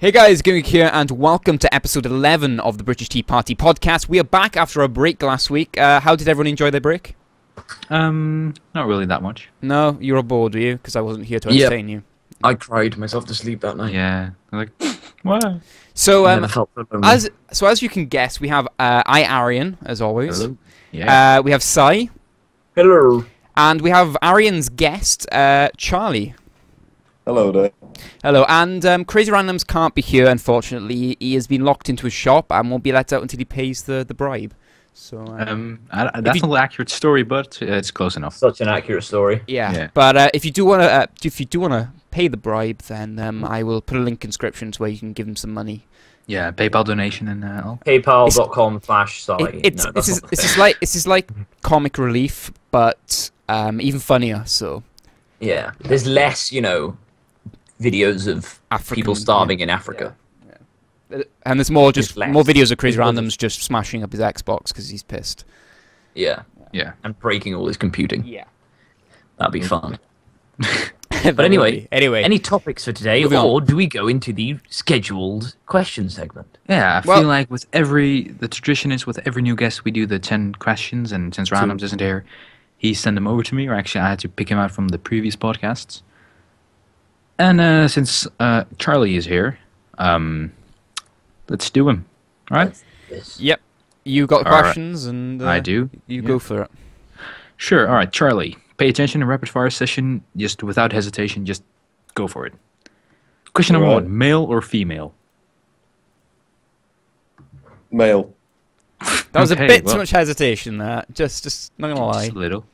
Hey guys, Gimmick here, and welcome to episode 11 of the British Tea Party podcast. We are back after a break last week. How did everyone enjoy their break? Not really that much. No, you were bored, were you? Because I wasn't here to entertain you. I cried myself to sleep that night. Yeah, like what? So, I never felt so lonely. as you can guess, we have Arian as always. Hello. Yeah. We have Sai, Hello. and we have Arian's guest, Charlie. Hello there. Hello, and Crazy Randoms can't be here, unfortunately. He has been locked into a shop and won't be let out until he pays the bribe. So, That's not an accurate story, but it's close enough. Such an accurate story. yeah. But if you do wanna pay the bribe, then I will put a link in descriptions where you can give him some money. Yeah, PayPal donation and all. PayPal.com/site. It's just like comic relief, but even funnier. So Yeah. There's less, videos of African, people starving in Africa. and there's more It's less. more videos of Crazy It's Randoms just smashing up his Xbox because he's pissed. Yeah. Yeah. And breaking all his computing. Yeah. That'd be fun. But anyway, anyway, Any topics for today, Moving or do we go into the scheduled question segment? Yeah, I Well- feel like the tradition is with every new guest we do the 10 questions, and since Randoms isn't here, he sent them over to me, or actually I had to pick him out from the previous podcasts. And since Charlie is here, let's do him. All right? Yep. You got All right. questions, and I do. You Yeah. go for it. Sure. All right, Charlie. Pay attention in rapid fire session. Just without hesitation, just go for it. Question number Alright. one: male or female? Male. That was Okay, a bit well- too much hesitation. There, just not gonna lie. Just a little.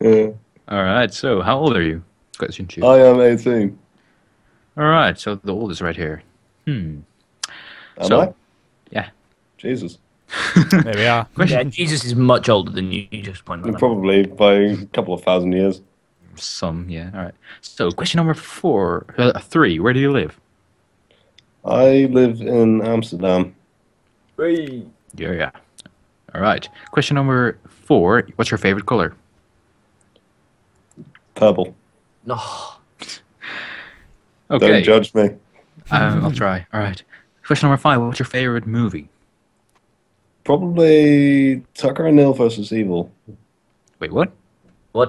Uh, All right. So, how old are you? Question two. I am 18. All right. So the oldest right here. Am So- I? Yeah. Jesus. There we are. Yeah, Jesus is much older than you. You just pointed that out. Probably by a couple of thousand years. Some. Yeah. All right. So, question number three. Where do you live? I live in Amsterdam. Yeah. All right. Question number four. What's your favorite color? Purple. No. Okay. Don't judge me. I'll try. All right. Question number five. What's your favorite movie? Probably Tucker and Neil versus Evil. Wait, what?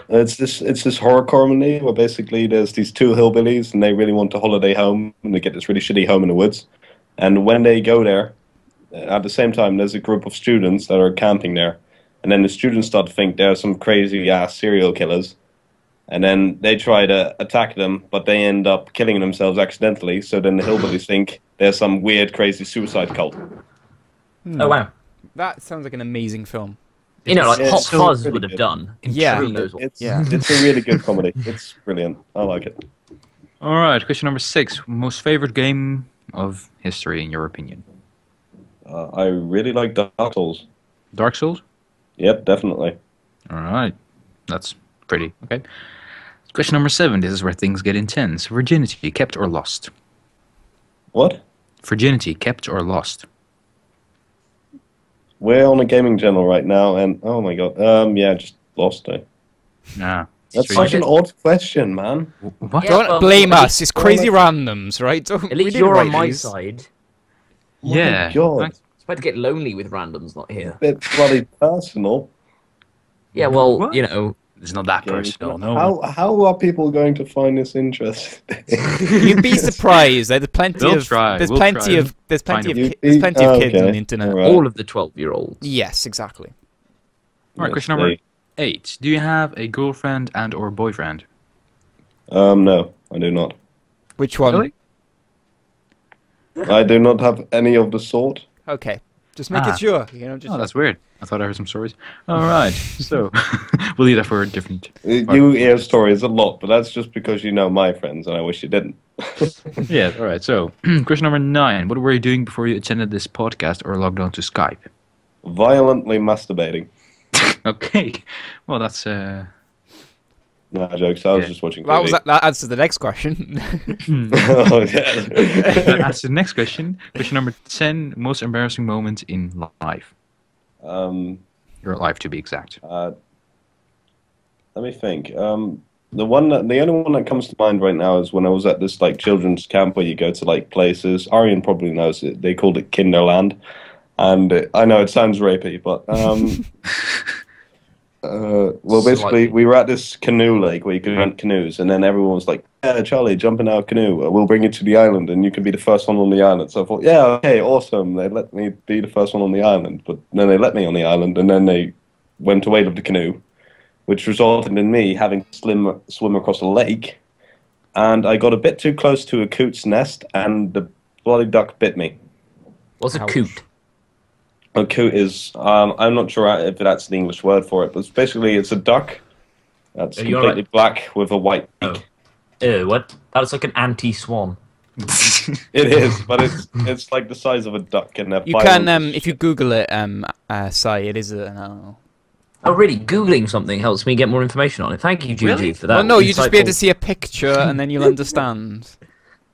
It's this horror comedy where basically there's these two hillbillies and they really want to holiday home and they get this really shitty home in the woods. And when they go there, at the same time there's a group of students that are camping there. And then the students start to think there are some crazy ass serial killers. And then they try to attack them, but they end up killing themselves accidentally. So then the hillbillies think there's some weird, crazy suicide cult. Oh, wow. That sounds like an amazing film. Like It's Hot so Fuzz pretty would have good. done. Yeah. Who knows what. It's Yeah. it's a really good comedy. It's brilliant. I like it. All right. Question number six. Most favorite game of history, in your opinion? I really like Dark Souls. Dark Souls? Yep, definitely. All right. That's pretty. Okay. Question number seven. This is where things get intense. Virginity, kept or lost? What? Virginity, kept or lost? We're on a gaming channel right now, and oh my god, yeah, just lost it. Nah. That's Straight- such an odd question, man. What? Yeah, Don't well, blame at us. It's crazy randoms, right? Don't, At we least didn't you're on write my these. side. Oh Yeah. my god, Like- It's about to get lonely with randoms not here. bit bloody personal. Yeah, well, What? It's not that Okay. personal, no. How are people going to find this interesting? You'd be surprised. There's plenty We'll of try. there's We'll plenty try. of there's plenty of You'd there's be- plenty of kids on okay, the internet. alright. All of the 12-year-olds. Yes, exactly. All right, question number 8. Do you have a girlfriend and or boyfriend? No, I do not. Which one? Really? I do not have any of the sort. Okay, just make Ah. it sure. Just Oh, that's weird. I thought I heard some stories. All right, so we'll leave that for a different. You hear stories a lot, but that's just because you know my friends, and I wish you didn't. Yeah, all right. So, question number 9. What were you doing before you attended this podcast or logged on to Skype? Violently masturbating. Okay. Well, that's No jokes. I was Yeah. just watching That TV. was that answers the next question. Oh, yeah. that's the next question. Question number 10. Most embarrassing moment in life. um, Your life, to be exact. let me think. The only one that comes to mind right now is when I was at this like children's camp where you go to like places. Arian probably knows it. They called it Kinderland, and I know it sounds rapey, but well, basically Slightly. we were at this canoe lake where you could rent canoes, and then everyone was like, "Yeah, Charlie, jump in our canoe. We'll bring you to the island, and you can be the first one on the island." So I thought, "Yeah, okay, awesome." They let me be the first one on the island, but then they let me on the island, and then they went away with the canoe, which resulted in me having to swim across a lake, and I got a bit too close to a coot's nest, and the bloody duck bit me. What's a Ouch. coot? A coot is, I'm not sure if that's the English word for it, but it's a duck that's You're completely right. black with a white beak. Oh. Ew, what? That's like an anti-swan. It is, but it's like the size of a duck, and they're You can, violent as if you shit. Google it, Sai, it is a, I don't know. Oh, really? Googling something helps me get more information on it. Thank you, Juju, Really? for that. Well, no, you just be able to insightful- see a picture and then you'll understand.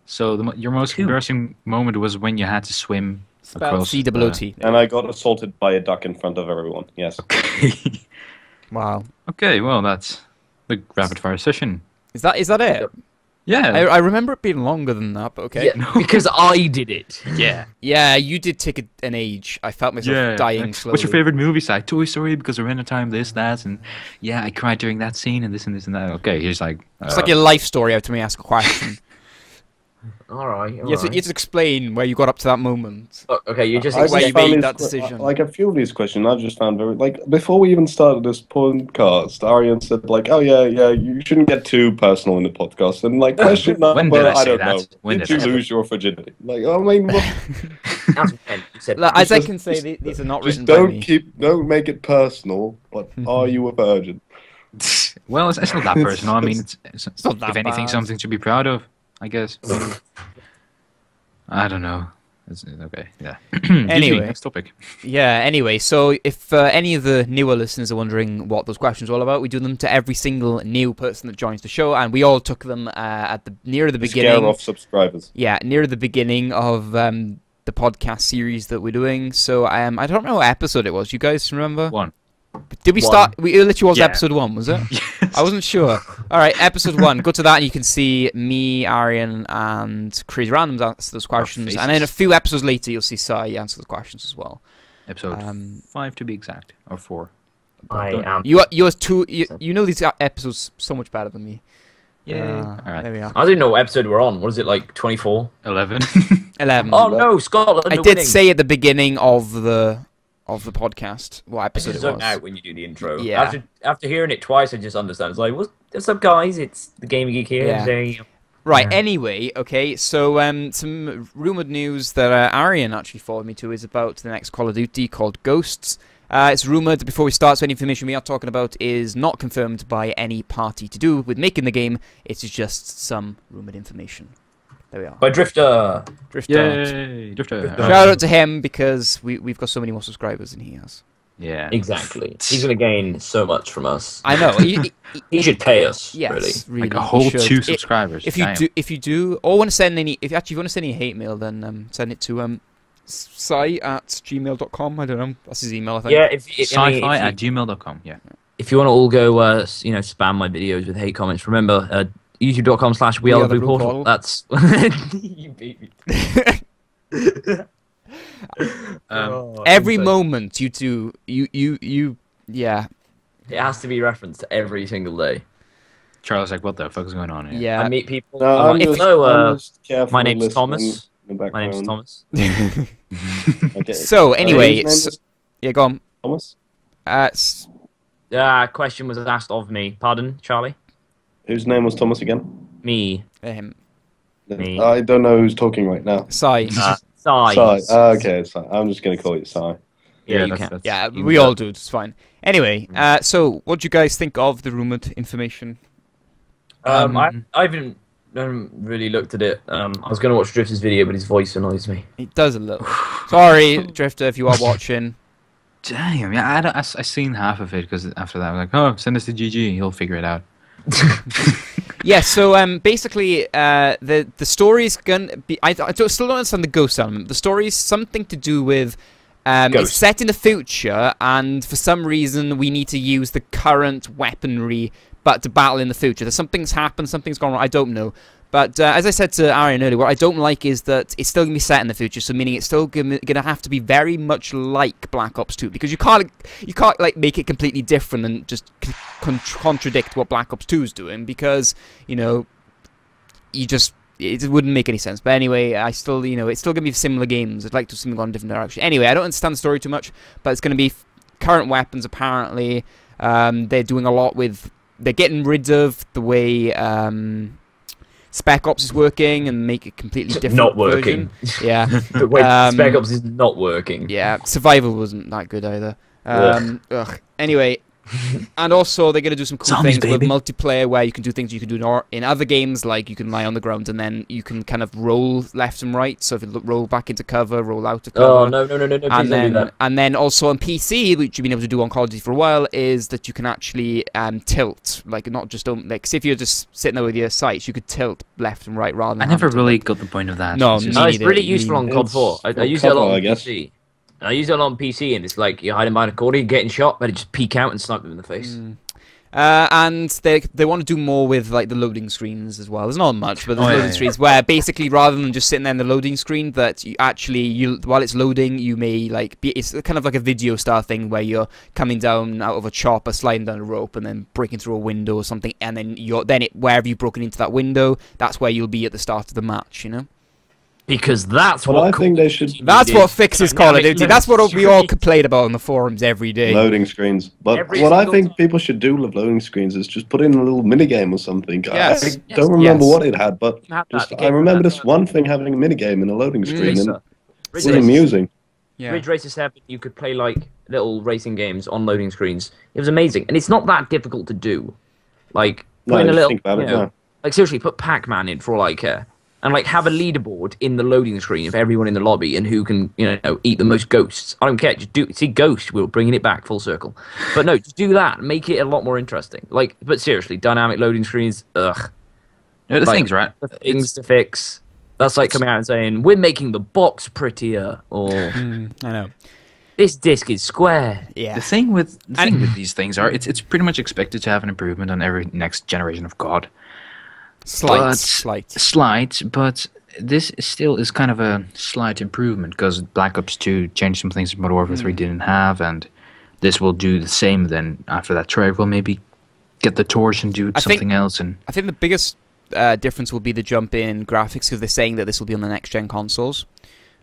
So your most Cool. embarrassing moment was when you had to swim Spelled across. C-double-O-T. And I got assaulted by a duck in front of everyone. Yes. Wow. Okay, well that's the rapid fire session. Is that it? Yeah. I remember it being longer than that, but okay. Yeah, because I did it. yeah. Yeah, you did take an age. I felt myself dying like, slowly. what's your favorite movie? Like Toy Story because around the time this, that, and yeah, I cried during that scene and this and this and that. Okay, here's like. It's like your life story. You have to me ask a question. All right. You have to explain where you got up to that moment. Oh, okay, you just I- why you found made these that que- decision. Like a few of these questions, I just found very like before we even started this podcast, Arian said like, "Oh yeah, you shouldn't get too personal in the podcast." And like question number, When did I say don't that? know. When Did did you I say lose your virginity? Like, I mean, look, As when you said, Like, as I just- can say, these are not just written by me. don't make it personal. But are you a virgin? Well, it's not that personal. I mean, it's not that if anything, bad. something to be proud of, I guess. I don't know. It's okay, yeah. Anyway. GG, next topic. Yeah, anyway, so if any of the newer listeners are wondering what those questions are all about, we do them to every single new person that joins the show, and we all took them at near the Scare beginning. off subscribers. Yeah, near the beginning of the podcast series that we're doing. So I don't know what episode it was. You guys remember? One. Did we One. start? It literally was Yeah. episode 1, was it? I wasn't sure. All right, episode 1. Go to that and you can see me, Arian, and Crazy Randoms answer those questions. And then a faces. few episodes later, you'll see Sai answer the questions as well. Episode 5 to be exact, or 4. I am. You know these episodes so much better than me. Yeah. All right. There we are. I don't even know what episode we're on. What is it, like 24? 11. 11. Oh no, Scotland! I are did winning. say at the beginning of the podcast what I episode just it zone was. out when you do the intro. Yeah. After hearing it twice, I just understand. It's like, what's up, guys? It's the Gaming Geek here. Yeah. Today. Right, Yeah. anyway, okay, so some rumoured news that Arian actually forwarded me to is about the next Call of Duty called Ghosts. It's rumoured, before we start, so any information we are talking about is not confirmed by any party to do with making the game. It is just some rumoured information. There we are. By Drifter. Drifter. Yay! Drifter. Shout out to him because we've got so many more subscribers than he has. Yeah. Exactly. He's gonna gain so much from us. I know. He should pay us. Yes, Really. really. Like a you whole should. 2 subscribers. If Damn. you do, or want to send any, if you want to send any hate mail, then send it to sai@gmail.com. I don't know, that's his email, I think. Yeah. If Sci-fi at gmail.com, yeah. if you want to all go, spam my videos with hate comments, remember, youtube.com/We Are the Blue Portal. That's you beat me. Every moment you do, yeah, It has to be referenced every single day. Charles like, what the fuck is going on here? yeah. I meet people. No, I'm I'm like, just, hello, I'm just carefully my name's listening Thomas. in the my name's background. Thomas. Okay. So anyway, whose name was yeah, go on. Thomas? Question was asked of me. Pardon, Charlie? Whose name was Thomas again? Me. Me. I don't know who's talking right now. Sai. Sai. Okay, Sai. I'm just going to call you Sai. Yeah, you that's- can. that's Yeah, even we better. all do. It's fine. Anyway, so what do you guys think of the rumored information? I haven't really looked at it. I was going to watch Drifter's video, but his voice annoys me. It does a little. Sorry, Drifter, if you are watching. Damn, yeah, I seen half of it because after that I was like, oh, send us to GG, he'll figure it out. Yeah, so basically, the story's gonna be. Still don't understand the ghost element. The story's something to do with. It's Ghost. set in the future, and for some reason, we need to use the current weaponry but to battle in the future. There's something's happened, something's gone wrong. I don't know. But as I said to Arian earlier, what I don't like is that it's still going to be set in the future, so meaning it's still going to have to be very much like Black Ops 2, because you can't like make it completely different and just contradict what Black Ops 2 is doing, because, you know, it wouldn't make any sense. But anyway, I still, you know, it's still going to be similar games. I'd like to see them go in a different direction. Anyway, I don't understand the story too much, but it's going to be current weapons, apparently. They're doing a lot with... They're getting rid of the way... Spec Ops is working and make a completely different not working. version. Yeah. The way Spec Ops is not working. Yeah, Survival wasn't that good either. Anyway, and also they're going to do some cool Zombies, things with baby. multiplayer, where you can do things you can do in other games, like you can lie on the ground and then you can kind of roll left and right. So if you roll back into cover, roll out of cover. Oh, no, please don't do that. And then also on PC, which you've been able to do on Call of Duty for a while, is that you can actually tilt, like not just like, if you're just sitting there with your sights, you could tilt left and right rather than... I never really got the point of that. No, It's just- me It's neither. really useful on COD 4. I use it a lot on I guess. PC. I use it a lot on PC, and it's like you're hiding behind a corner, you're getting shot, but it just peek out and snipe them in the face. And they want to do more with like the loading screens as well. There's not much, but there's loading yeah. screens where basically rather than just sitting there in the loading screen, that you actually while it's loading, you may like it's kind of like a video style thing where you're coming down out of a chopper, sliding down a rope, and then breaking through a window or something, and then wherever you've broken into that window, that's where you'll be at the start of the match. You know. Because that's Well, what I think they should That's what fixes Call of Dynamic Duty. That's what loading we all screens. complain about on the forums every day. loading screens. But Every what I single think time. people should do with loading screens is just put in a little minigame or something. Yes. I don't remember Yes. what it had, but Have that, just, the I game remember had this that. one thing having a minigame in a loading screen, and Racer. it was amusing. Yeah. Ridge Racer 7, you could play like little racing games on loading screens. It was amazing, and it's not that difficult to do. Like No, putting a just little, think about it, no. like seriously, put Pac-Man in for all I care, and like have a leaderboard in the loading screen of everyone in the lobby and who can eat the most ghosts. I don't care, just do see Ghost. We're bringing it back full circle, but no, just do that. Make it a lot more interesting. Like, but seriously, dynamic loading screens, ugh. No, the Like, things, right? The things to fix. That's like coming out and saying we're making the box prettier, or I know. this disc is square. Yeah. The thing with these things are it's pretty much expected to have an improvement on every next generation of COD. Slight. Slight, but this still is kind of a slight improvement because Black Ops 2 changed some things that Modern Warfare 3 didn't have, and this will do the same. Then after that, Treyarch will maybe get the torch and do something else. And I think the biggest difference will be the jump in graphics, because they're saying that this will be on the next gen consoles.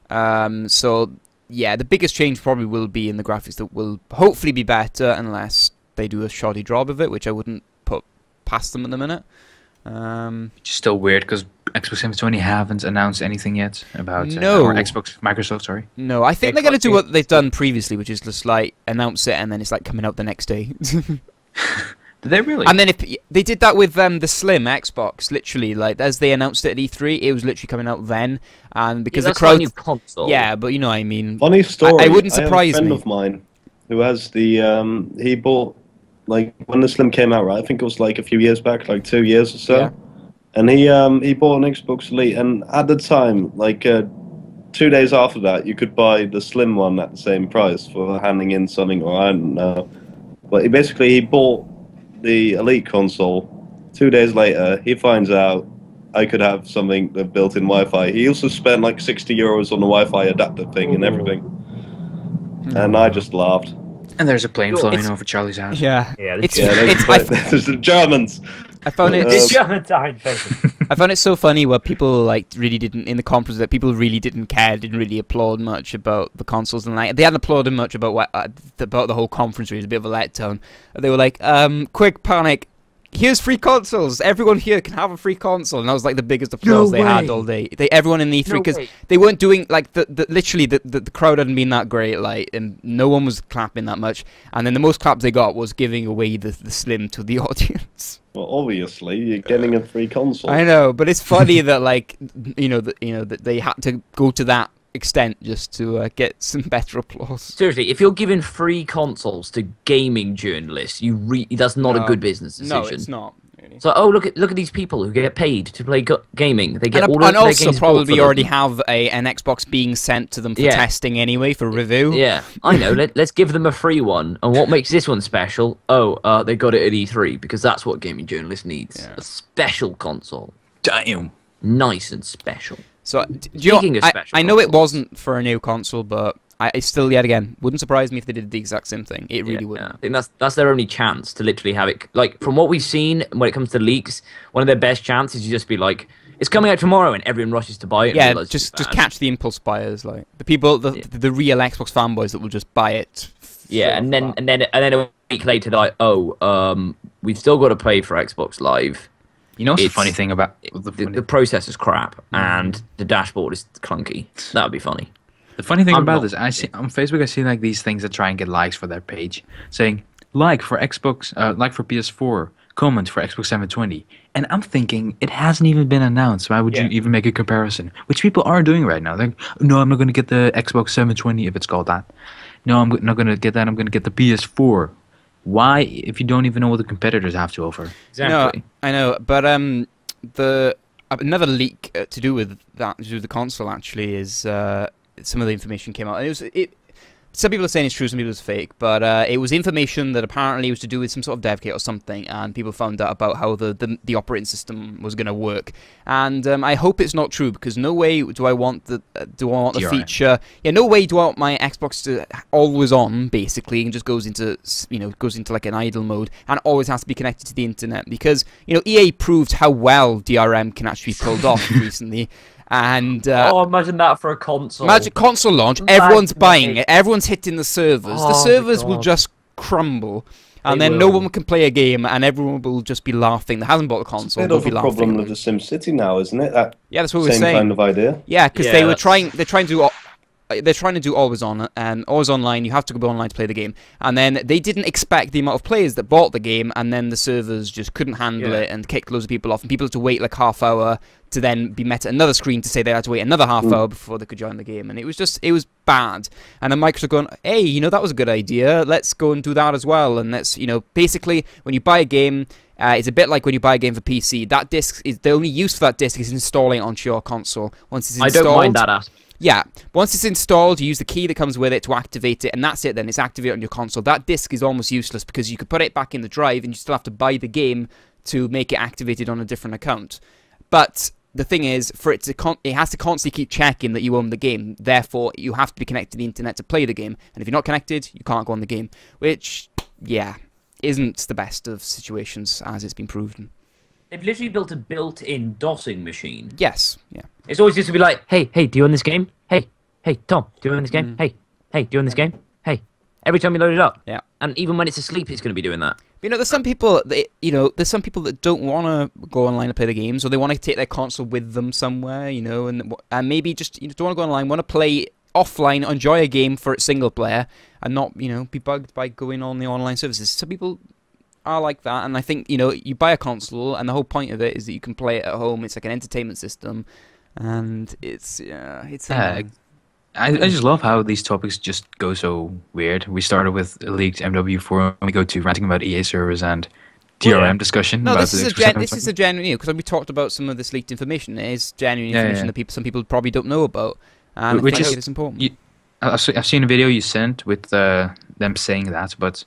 So yeah, the biggest change probably will be in the graphics, that will hopefully be better unless they do a shoddy job of it, which I wouldn't put past them at the minute. which is still weird because Xbox 720 haven't announced anything yet about No. or Microsoft, sorry. No, I think they're going to do what they've done previously, which is just like announce it and then it's like coming out the next day. Did they really? And then if they did that with the Slim Xbox, literally, like as they announced it at E3, it was literally coming out then, and because That's the not a crowd, new console. yeah, but you know what I mean. Funny story. I wouldn't have surprise a friend me. of mine who has the he bought, like, when the Slim came out, right? I think it was like a few years back, like 2 years or so. Yeah. And he bought an Xbox Elite, and at the time, like 2 days after that, you could buy the Slim one at the same price for handing in something, or I don't know. But he bought the Elite console. 2 days later, he finds out I could have something with built-in Wi-Fi. He also spent like €60 on the Wi-Fi adapter thing and everything. And I just laughed. And there's a plane Well, flying it's- over Charlie's house. Yeah, Yeah, it's Yeah, there's the Germans. I found it. It's German fashion. I found it so funny where people like really didn't in the conference, that people really didn't care, didn't really applaud much about the consoles, and like they hadn't applauded much about about the whole conference. Really, it was a bit of a letdown. They were like, "Quick panic! Here's free consoles. Everyone here can have a free console." And that was like the biggest applause they had all day. Everyone in the E3, because they weren't doing like literally the crowd hadn't been that great, like, and no one was clapping that much. And then the most claps they got was giving away the Slim to the audience. Well, obviously, you're getting a free console. I know, but it's funny that like that they had to go to that extent just to get some better applause. Seriously, if you're giving free consoles to gaming journalists, that's not a good business decision. No, it's not. really. So, oh, look at these people who get paid to play gaming. They get all of and their also games probably bought for already them. have an Xbox being sent to them for Yeah. testing anyway, for review. Yeah, I know. Let's give them a free one. And what makes this one special? Oh, they got it at E3 because that's what gaming journalist needs. Yeah. A special console. Damn. Nice and special. So, do you Speaking know, of special I know it consoles. wasn't for a new console, but I still, yet again, wouldn't surprise me if they did the exact same thing. It really Yeah, wouldn't. I think that's their only chance to literally have it. Like, from what we've seen when it comes to leaks, one of their best chances is just be like, it's coming out tomorrow, and everyone rushes to buy it. And Yeah, realize just it's bad. catch the impulse buyers, like the people, the real Xbox fanboys that will just buy it. Yeah, and then a week later, they're like, we've still got to pay for Xbox Live. You know what's the It's- funny thing about The processor's crap, and the dashboard is clunky. That would be funny. the funny thing I'm about not- this? I see on Facebook. I see like these things that try and get likes for their page, saying like for Xbox, like for PS4, comment for Xbox 720. And I'm thinking it hasn't even been announced. Why would you Yeah. even make a comparison? Which people are doing right now. Like, no, I'm not going to get the Xbox 720 if it's called that. No, I'm not going to get that. I'm going to get the PS4. Why, if you don't even know what the competitors have to offer? Exactly. No, I know, but another leak to do with that, to do with the console actually, is some of the information came out. And some people are saying it's true, some people it's fake, but it was information that apparently was to do with some sort of dev kit or something, and people found out about how the operating system was going to work. And I hope it's not true, because no way do I want the DRM. feature. Yeah, no way do I want my Xbox to always on basically and just goes into like an idle mode and always has to be connected to the internet, because EA proved how well DRM can actually be pulled off recently. And Imagine that for a console. Magic console launch, Imagine everyone's buying it. it, everyone's hitting the servers. The Oh my servers will God. just crumble, and They then no will. one can play a game, and everyone will just be laughing. That hasn't bought the console, Bit they'll of be a laughing. problem with the SimCity now, isn't it? That Yeah, that's what we're same saying. kind of idea. Yeah, because Yeah, they were that's- trying. They're trying to do always on and always online. You have to go online to play the game, and then they didn't expect the amount of players that bought the game, and then the servers just couldn't handle Yeah. it and kicked loads of people off, and people had to wait like half hour to then be met at another screen to say they had to wait another half hour before they could join the game, and it was bad. And then Microsoft going, hey, that was a good idea. Let's go and do that as well, and let's basically when you buy a game. It's a bit like when you buy a game for PC. That disc is the only use for that disc is installing it onto your console. Once it's I installed, don't mind that aspect. yeah, once it's installed, you use the key that comes with it to activate it, and that's it then. It's activated on your console. That disc is almost useless because you could put it back in the drive and you still have to buy the game to make it activated on a different account. But the thing is, for it to it has to constantly keep checking that you own the game. Therefore, you have to be connected to the internet to play the game. And if you're not connected, you can't go on the game. Which, yeah, isn't the best of situations, as it's been proven. They've literally built a built-in DOSing machine. Yes, yeah. It's always just to be like, hey, do you own this game? Hey, Tom, do you own this game? Hey, do you own this game? Hey. Every time you load it up. Yeah. And even when it's asleep, it's going to be doing that. There's some people that don't want to go online and play the games, or they want to take their console with them somewhere, and maybe just don't want to go online, want to play offline, enjoy a game for its single player, and not be bugged by going on the online services. Some people are like that, and I think you buy a console, and the whole point of it is that you can play it at home. It's like an entertainment system, and it's. I just love how these topics just go so weird. We started with a leaked MW4, and we go to ranting about EA servers and DRM discussion. No, about this the is Xbox this is a genuine because we talked about some of this leaked information. It is genuine Yeah, information yeah. that some people probably don't know about, and Which I think is- it is important. I've seen a video you sent with them saying that, but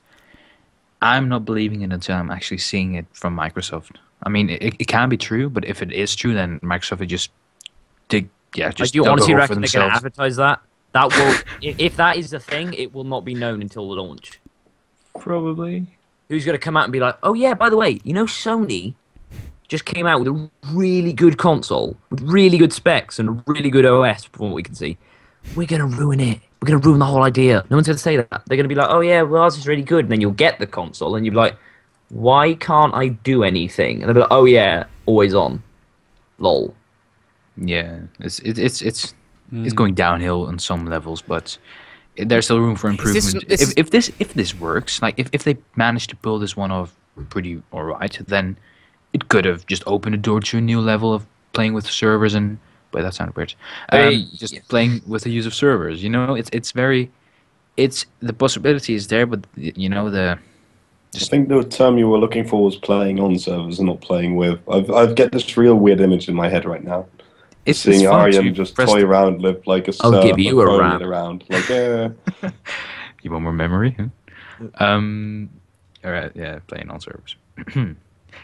I'm not believing it until I'm actually seeing it from Microsoft. I mean, it can be true, but if it is true, then Microsoft would just Like, just do you dug a honestly hole for reckon they're going to themselves. advertise that? That will, if that is the thing, it will not be known until the launch. Probably. Who's going to come out and be like, oh yeah, by the way, Sony just came out with a really good console with really good specs and a really good OS from what we can see. We're going to ruin it. We're going to ruin the whole idea. No one's going to say that. They're going to be like, oh yeah, well, ours is really good. And then you'll get the console and you'll be like, why can't I do anything? And they'll be like, oh yeah, always on. Lol. Yeah, it's going downhill on some levels, but there's still room for improvement. If this works, like if they manage to pull this one off pretty alright, then it could have just opened the door to a new level of playing with servers and. Wait, that sounded weird. Just playing with the use of servers. It's the possibility is there, but I think the term you were looking for was playing on servers and not playing with. I've get this real weird image in my head right now. It's Seeing fun to Aryan just press toy around with like a I'll server, give you a throwing RAM. it around. Like, You want more memory? Huh? All right, yeah, playing on servers.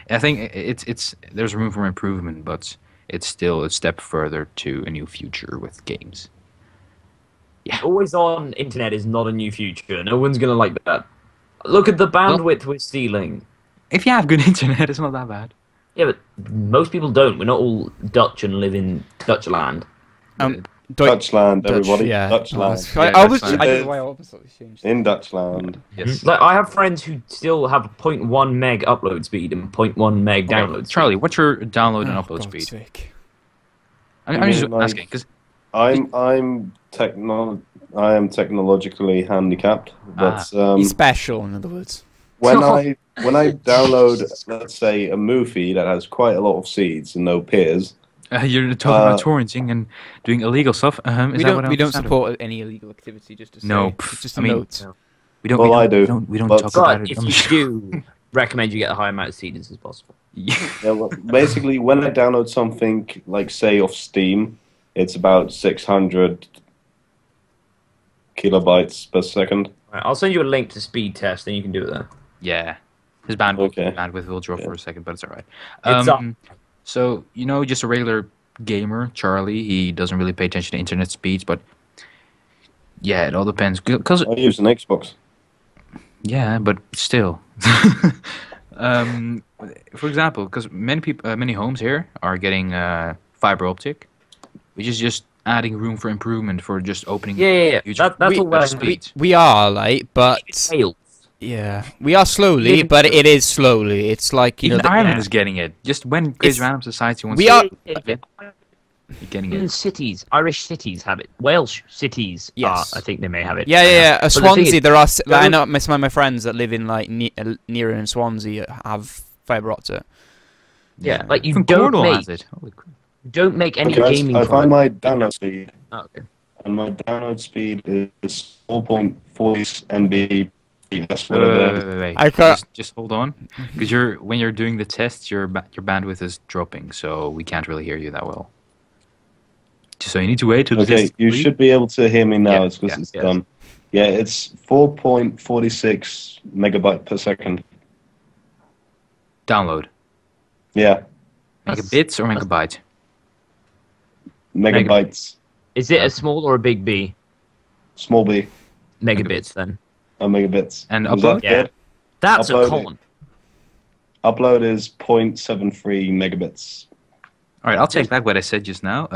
I think it's there's room for improvement, but it's still a step further to a new future with games. Always on internet is not a new future. No one's gonna like that. Look at the bandwidth we're stealing. If you have good internet, it's not that bad. Yeah, but most people don't. We're not all Dutch and live in Dutchland. Dutchland, Dutch, everybody. yeah. Dutchland. I Yeah, was. I Dutchland. don't know why I always changed. In Dutchland. Yes. Like I have friends who still have 0.1 meg upload speed and 0.1 meg download speed. Charlie, what's your download and Oh, upload God's speed? sake. I'm just like- asking because I am technologically handicapped, but He's special, in other words. when I download, let's say, a movie that has quite a lot of seeds and no peers, you're talking about torrenting and doing illegal stuff. Is We that what don't. I We don't understand? support any illegal activity. Just to say. No, It's just I a mean, note. We don't. Well, we I don't, do, We don't but- talk about But it. if you do, recommend you get a high amount of seeds as possible. Yeah. yeah, well, basically, when I download something like, say, off Steam, it's about 600 kilobytes per second. Right, I'll send you a link to speed test, and you can do it there. Yeah, his bandwidth Okay. will drop for a second, but it's alright. It's up. So just a regular gamer, Charlie. He doesn't really pay attention to internet speeds, but yeah, it all depends. Because I use an Xbox. yeah, but still. For example, because many people, many homes here are getting fiber optic, which is just adding room for improvement for just opening. Yeah. future That's all well. speed. We are like, but Fail. yeah, we are slowly, Living but it is slowly. It's like Even Ireland yeah. is getting it. Just when Crazy It's- Random Society wants we to are- you're getting Even it. cities, Irish cities have it. Welsh cities, Yes. I think they may have it. Yeah. But the thing Swansea, is, there are. I don't- know some of my friends that live in like near in Swansea have fiber optic. Yeah, like you Even don't Cornwall make has it. Holy crap. don't make any Okay, gaming. I find product. my download speed, Oh, okay. and my download speed is 4.40 MB. That's what Wait. I can't- Just hold on, because when you're doing the test, your bandwidth is dropping, so we can't really hear you that well. So you need to wait till the Okay, test is you complete. should be able to hear me now. Yeah, It's because yeah, it's yes. done. Yeah, it's 4.46 megabyte per second. Download That's- megabits or megabyte. Megabytes. Is it a small or a big B? Small b. Megabits then. Megabits. And Was upload? that Yeah. good? That's a Upload it. con. Upload is 0.73 megabits. All right, I'll take back what I said just now.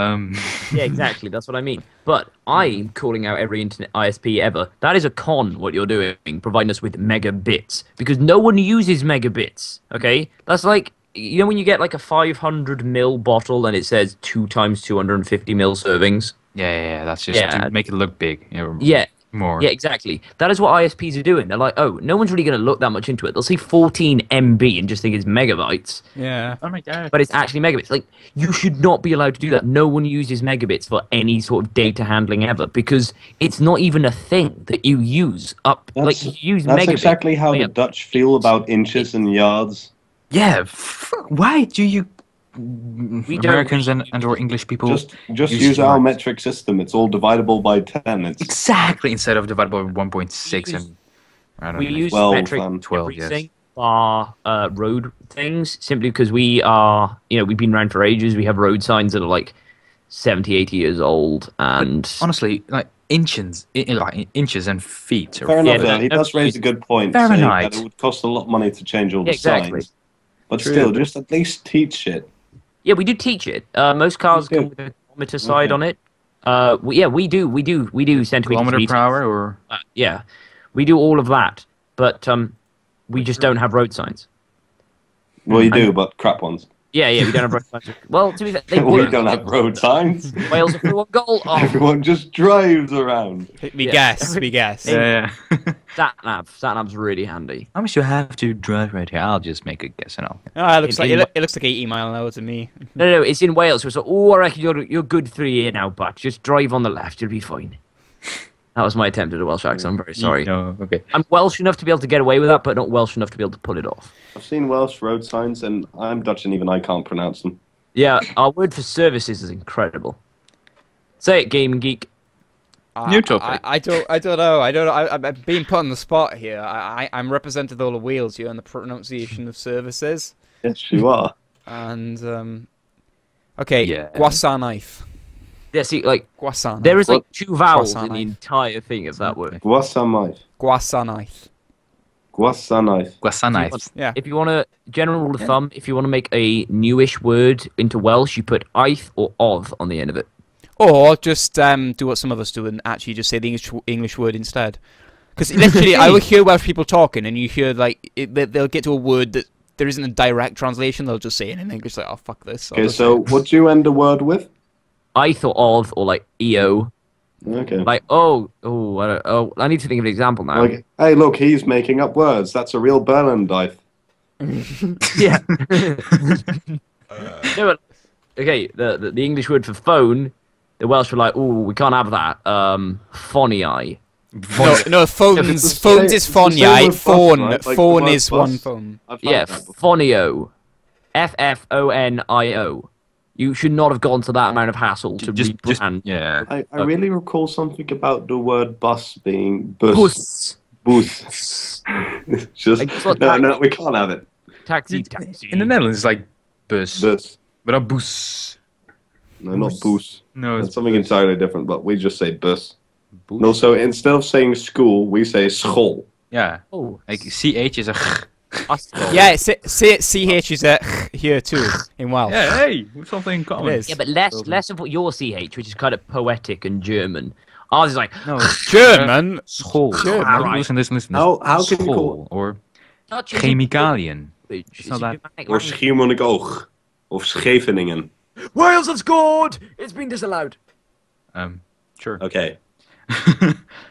Yeah, exactly. That's what I mean. But I'm calling out every internet ISP ever. That is a con, what you're doing, providing us with megabits. Because no one uses megabits, okay? That's like, when you get like a 500 ml bottle and it says 2 times 250 ml servings? Yeah, that's just Yeah. to make it look big. Yeah. More. Yeah, exactly. That is what ISPs are doing. They're like, oh, no one's really going to look that much into it. They'll see 14 MB and just think it's megabytes. Yeah. Oh my god. But it's actually megabits. Like, you should not be allowed to do that. No one uses megabits for any sort of data handling ever because it's not even a thing that you use up. That's, You use that's megabits. exactly how Yeah. the Dutch feel about inches and yards. Yeah. Why do you don't Americans and or English people Just use use our yards. metric system. It's all divisible by 10. It's exactly instead of divided by 1.6 and I don't We know. use 12 metric and 12, yes. everything bar road things simply because we are, we've been around for ages. We have road signs that are like 70, 80 years old. And Honestly, like inches and feet. Or fair enough. but He does raise a good point, saying Fahrenheit. that it would cost a lot of money to change all the Yeah, exactly. signs. But True. still, just at least teach it. yeah, we do teach it. Most cars Good. come with a kilometer side Okay. on it. We do centimeters kilometer meters. per hour or Yeah, we do all of that, but we just don't have road signs. Well, you do, but crap ones. Yeah, we don't have road signs. Well, to be fair, they We work. don't have road signs. Wales are through on goal. Oh, Everyone just drives around. We Yeah. guess. yeah. Satnav's really handy. How much do you have to drive right here? I'll just make a guess and I'll. Oh, it looks like In- it looks like 80 mile an hour to me. No, it's in Wales. So it's like, oh, I reckon you're good 3 here now, but just drive on the left, you'll be fine. That was my attempt at a Welsh accent. I'm very sorry. No, okay. I'm Welsh enough to be able to get away with that, but not Welsh enough to be able to pull it off. I've seen Welsh road signs, and I'm Dutch, and even I can't pronounce them. Yeah, our word for services is incredible. Say it, Game Geek. New topic. I don't know. I'm being put on the spot here. I'm representing all of Wales here on the pronunciation of services. Yes, you are. And okay, Yeah. gwasanaeth. Yeah, see, like, Gwasanaeth. there is like 2 vowels in Gwasanaeth. the entire thing of that word. Gwasanaeth. Gwasanaeth. Gwasanaeth. Gwasanaeth. Yeah. If you want to, general rule of thumb, if you want to make a newish word into Welsh, you put eith or odd on the end of it. Or just do what some of us do and actually just say the English word instead. Because literally, I will hear Welsh people talking, and you hear like they'll get to a word that there isn't a direct translation. They'll just say it in English, like, "Oh fuck this." Okay, so what do you end a word with? Eith or odd or like eo. Okay. Like, I need to think of an example now. Like, hey, look, he's making up words. That's a real Berlandite. Yeah. No, but, okay, the English word for phone, the Welsh were like, "Ooh, we can't have that." Phonii. No, phones it's is the same phoniai. with bus, Phone right? Like the phone word is bus. one phone. I've heard Yeah, that before. phonio. FFONIO. You should not have gone to that amount of hassle to rebrand. Yeah. I really recall something about the word bus being bus. Bus. Bus. It's just Like, it's not no, we can't have it. Taxi. In the Netherlands, it's like bus. Bus. But a bus. No, not bus. No, That's something entirely different, but we just say bus. bus. And also, instead of saying school, we say school. Yeah. Oh, Like CH is a Yeah, CH is here too in Welsh. Yeah, hey, something in common. It is. yeah, but less of what your CH, which is kind of poetic and German. Ours is like, No, German. school. German. Right. Listen. How can you School call or not using chemicaliën. language, It's not that- Germanic or language. Schiermonnikoog of Scheveningen? Wales have scored! It's been disallowed. Sure. Okay.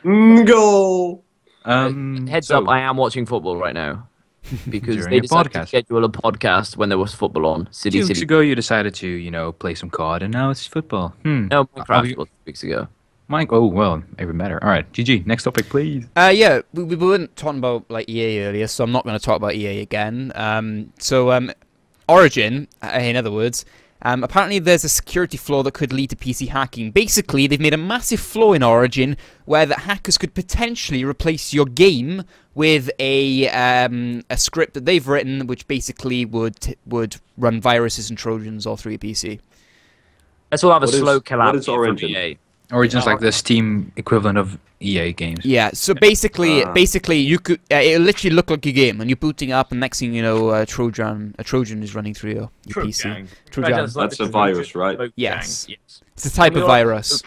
Goal. Heads so- up, I am watching football right now. Because During they a decided to podcast. schedule a podcast when there was football on. 2 City. weeks ago, you decided to, play some COD, and now it's football. No, I'll Minecraft be- was 2 weeks ago. Mike, oh, well, even better. All right, GG. Next topic, please. Yeah, we weren't talking about like EA earlier, so I'm not going to talk about EA again. Origin, in other words, apparently there's a security flaw that could lead to PC hacking. Basically, they've made a massive flaw in Origin where the hackers could potentially replace your game with a script that they've written, which basically would run viruses and trojans all through your PC. Let's all have a What is- slow collab what is here from Origin? EA. Origin's like the Steam equivalent of EA games. Yeah, so basically, you could it literally look like your game, and you're booting up, and next thing you know, a Trojan is running through your PC. Trojan. That's a virus, right? Yes. It's a type of virus.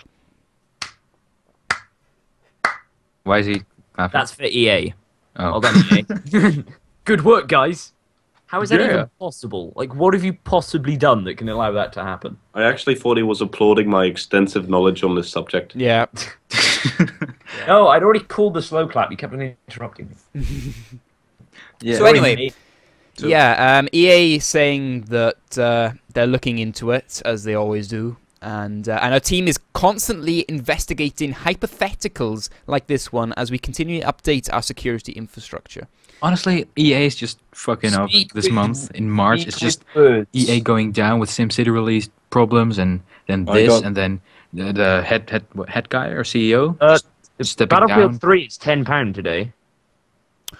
Why is he laughing? That's for EA. Oh. Well done, EA. Good work, guys. How is that Yeah. even possible? Like, what have you possibly done that can allow that to happen? I actually thought he was applauding my extensive knowledge on this subject. Yeah. No, I'd already called the slow clap. You kept on interrupting me. Yeah. So anyway, So- yeah, EA saying that they're looking into it as they always do, and our team is constantly investigating hypotheticals like this one as we continue to update our security infrastructure. Honestly, EA is just fucking up Speak this with- month in March. It's just words. EA going down with SimCity release problems, and then I this, got- and then the head guy or CEO stepping Battlefield down. 3 is £10 today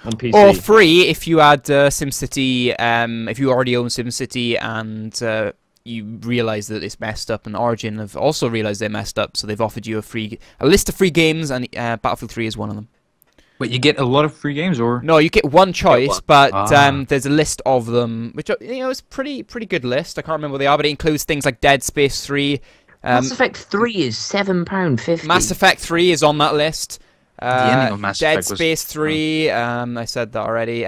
on PC. Or free if you had SimCity, if you already own SimCity and you realise that it's messed up, and Origin have also realised they're messed up, so they've offered you a list of free games, and Battlefield 3 is one of them. Wait, you get a lot of free games, or No, you get one choice, one. but Ah. there's a list of them, which is pretty good list. I can't remember what they are, but it includes things like Dead Space 3. Mass Effect 3 is £7.50. Mass Effect 3 is on that list. ending of Mass Dead Effect was- Space 3. I said that already.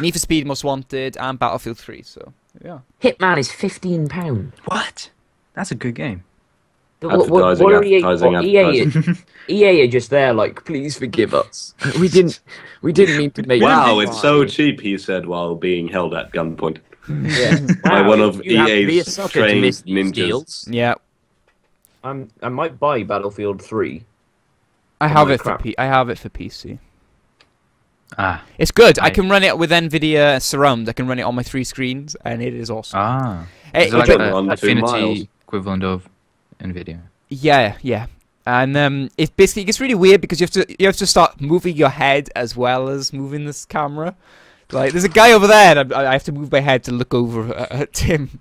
Need for Speed Most Wanted and Battlefield 3. So yeah. Hitman is £15. what? That's a good game. What are EA? EA are just there, like, please forgive us. We didn't mean to make. Wow, it's so cheap, he said while being held at gunpoint. Yeah. By one of you have to be a EA's sucker to trained miss these ninjas. deals. Yeah. I might buy Battlefield 3. I on have my it for crap. I have it for PC. Ah. It's good. I I- can run it with NVIDIA Surround. I can run it on my 3 screens, and it is awesome. Ah. Eh, Is it like don't the run 2 Affinity miles. equivalent of NVIDIA? Yeah. And it basically gets really weird because you have to start moving your head as well as moving this camera. Like, there's a guy over there, and I have to move my head to look over at him.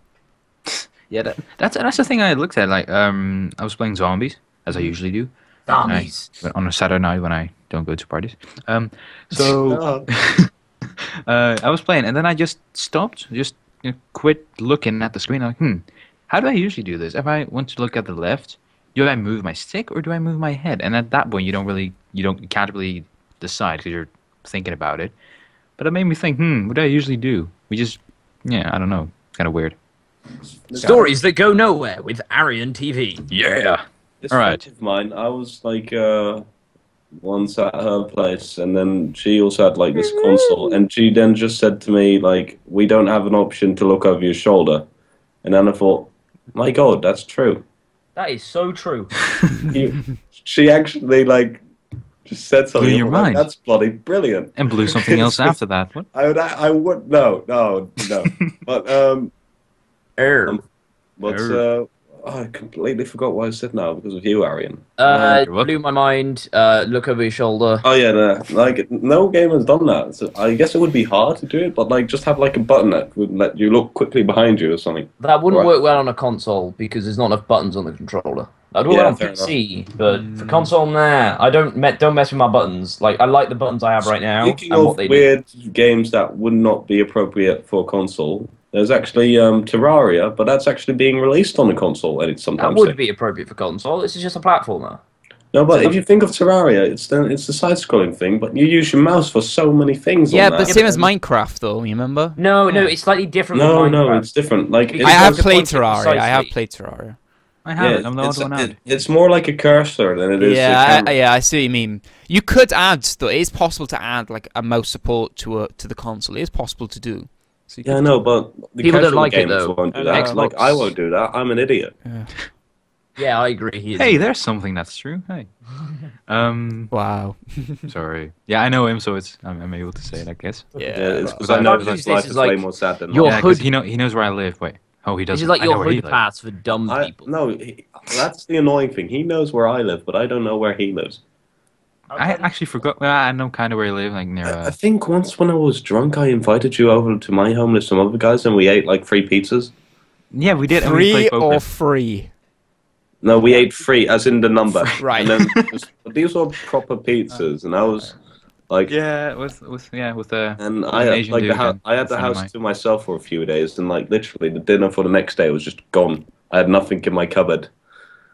Yeah, that's the thing I looked at. Like, I was playing zombies as I usually do. Zombies. On a Saturday night when I don't go to parties. So I was playing, and then I just stopped, just quit looking at the screen. I'm like, how do I usually do this? If I want to look at the left, do I move my stick or do I move my head? And at that point, you can't really decide because you're thinking about it. But it made me think, what do I usually do? I don't know. It's kind of weird. Stories that go nowhere with Arian TV. Yeah. This All friend right. of mine, I was like once at her place, and then she also had like this console, and she then just said to me like, "We don't have an option to look over your shoulder," and then I thought, "My God, that's true." That is so true. She actually like just said something. Blew your I'm like, mind. That's bloody brilliant. And blew something else after that. What? I would no, but I completely forgot what I said now because of you, Arian. You're welcome. Blew my mind. Look over your shoulder. Oh yeah, no, like no game has done that. So I guess it would be hard to do it, but like just have like a button that would let you look quickly behind you or something. That wouldn't Right. work well on a console because there's not enough buttons on the controller. That'd work Yeah, well on fair PC, but for console, nah. I don't mess with my buttons. Like I like the buttons I have right now Speaking and of what they do. weird games that would not be appropriate for console, there's actually Terraria, but that's actually being released on the console, and it's That sometimes would be appropriate for console. This is just a platformer. No, but if you think of Terraria, it's the side-scrolling thing, but you use your mouse for so many things. Yeah, on but that. same as Minecraft, though. You remember? No, it's slightly different. No, with no, Minecraft. it's different. Like Because I have the played point Terraria. I have precisely. played Terraria. I haven't. I'm the odd one out. it's more like a cursor than it is. a camera. Yeah, I see what you mean. You could add, though. It is possible to add like a mouse support to the console. It is possible to do. So you Yeah, I could- know, but the People don't casual like it, gamers though. won't do I that. know. Like I won't do that. I'm an idiot. Yeah, I agree. He is. Hey, there's something that's true. Hey. Wow. Sorry. Yeah, I know him, so I'm able to say it, I guess. Yeah, Yeah. it's because but I know sometimes his this life is is like way more sad than your mine. Yeah, 'cause hood- he knows where I live. Wait. Oh, he This doesn't. is like I know your where he hood lives. pass for dumb people. That's the annoying thing. He knows where I live, but I don't know where he lives. I actually forgot. Well, I know kind of where he lives, like near. I think once when I was drunk, I invited you over to my home with some other guys, and we ate like 3 pizzas. Yeah, we did. And we Free played poker. or free? No, we ate 3, as in the number. Right. And then but these were proper pizzas, and I was like, Yeah, with the. and with I an had Asian like dude and I had a the friend of house mine. to myself for a few days, and like literally the dinner for the next day was just gone. I had nothing in my cupboard.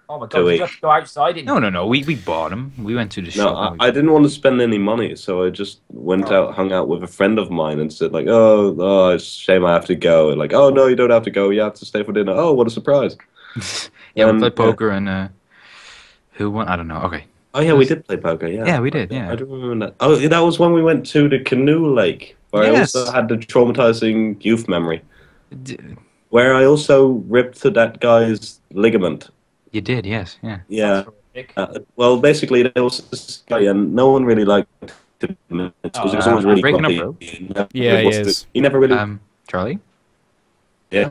Oh my Do god, we? you have to go outside. Didn't you? No. We bought them. We went to the No, shop. and I didn't want to spend any money, so I just went Oh. out, hung out with a friend of mine, and said like, oh, it's a shame I have to go. And like, oh no, you don't have to go. You have to stay for dinner. Oh, what a surprise! yeah, we and, played poker and who won? I don't know. Okay. Oh yeah, we did play poker. Yeah, Yeah, we did, yeah. I do remember that. Oh, that was when we went to the canoe lake, where Yes. I also had the traumatizing youth memory, D- where I also ripped that guy's ligament. You did, yes, yeah. Yeah. That's horrific. Well, basically, there was this guy, and no one really liked him. Because he was always really breaking up, grumpy. bro. He never Yeah, really he wants to- is. He never really. Charlie, Yeah.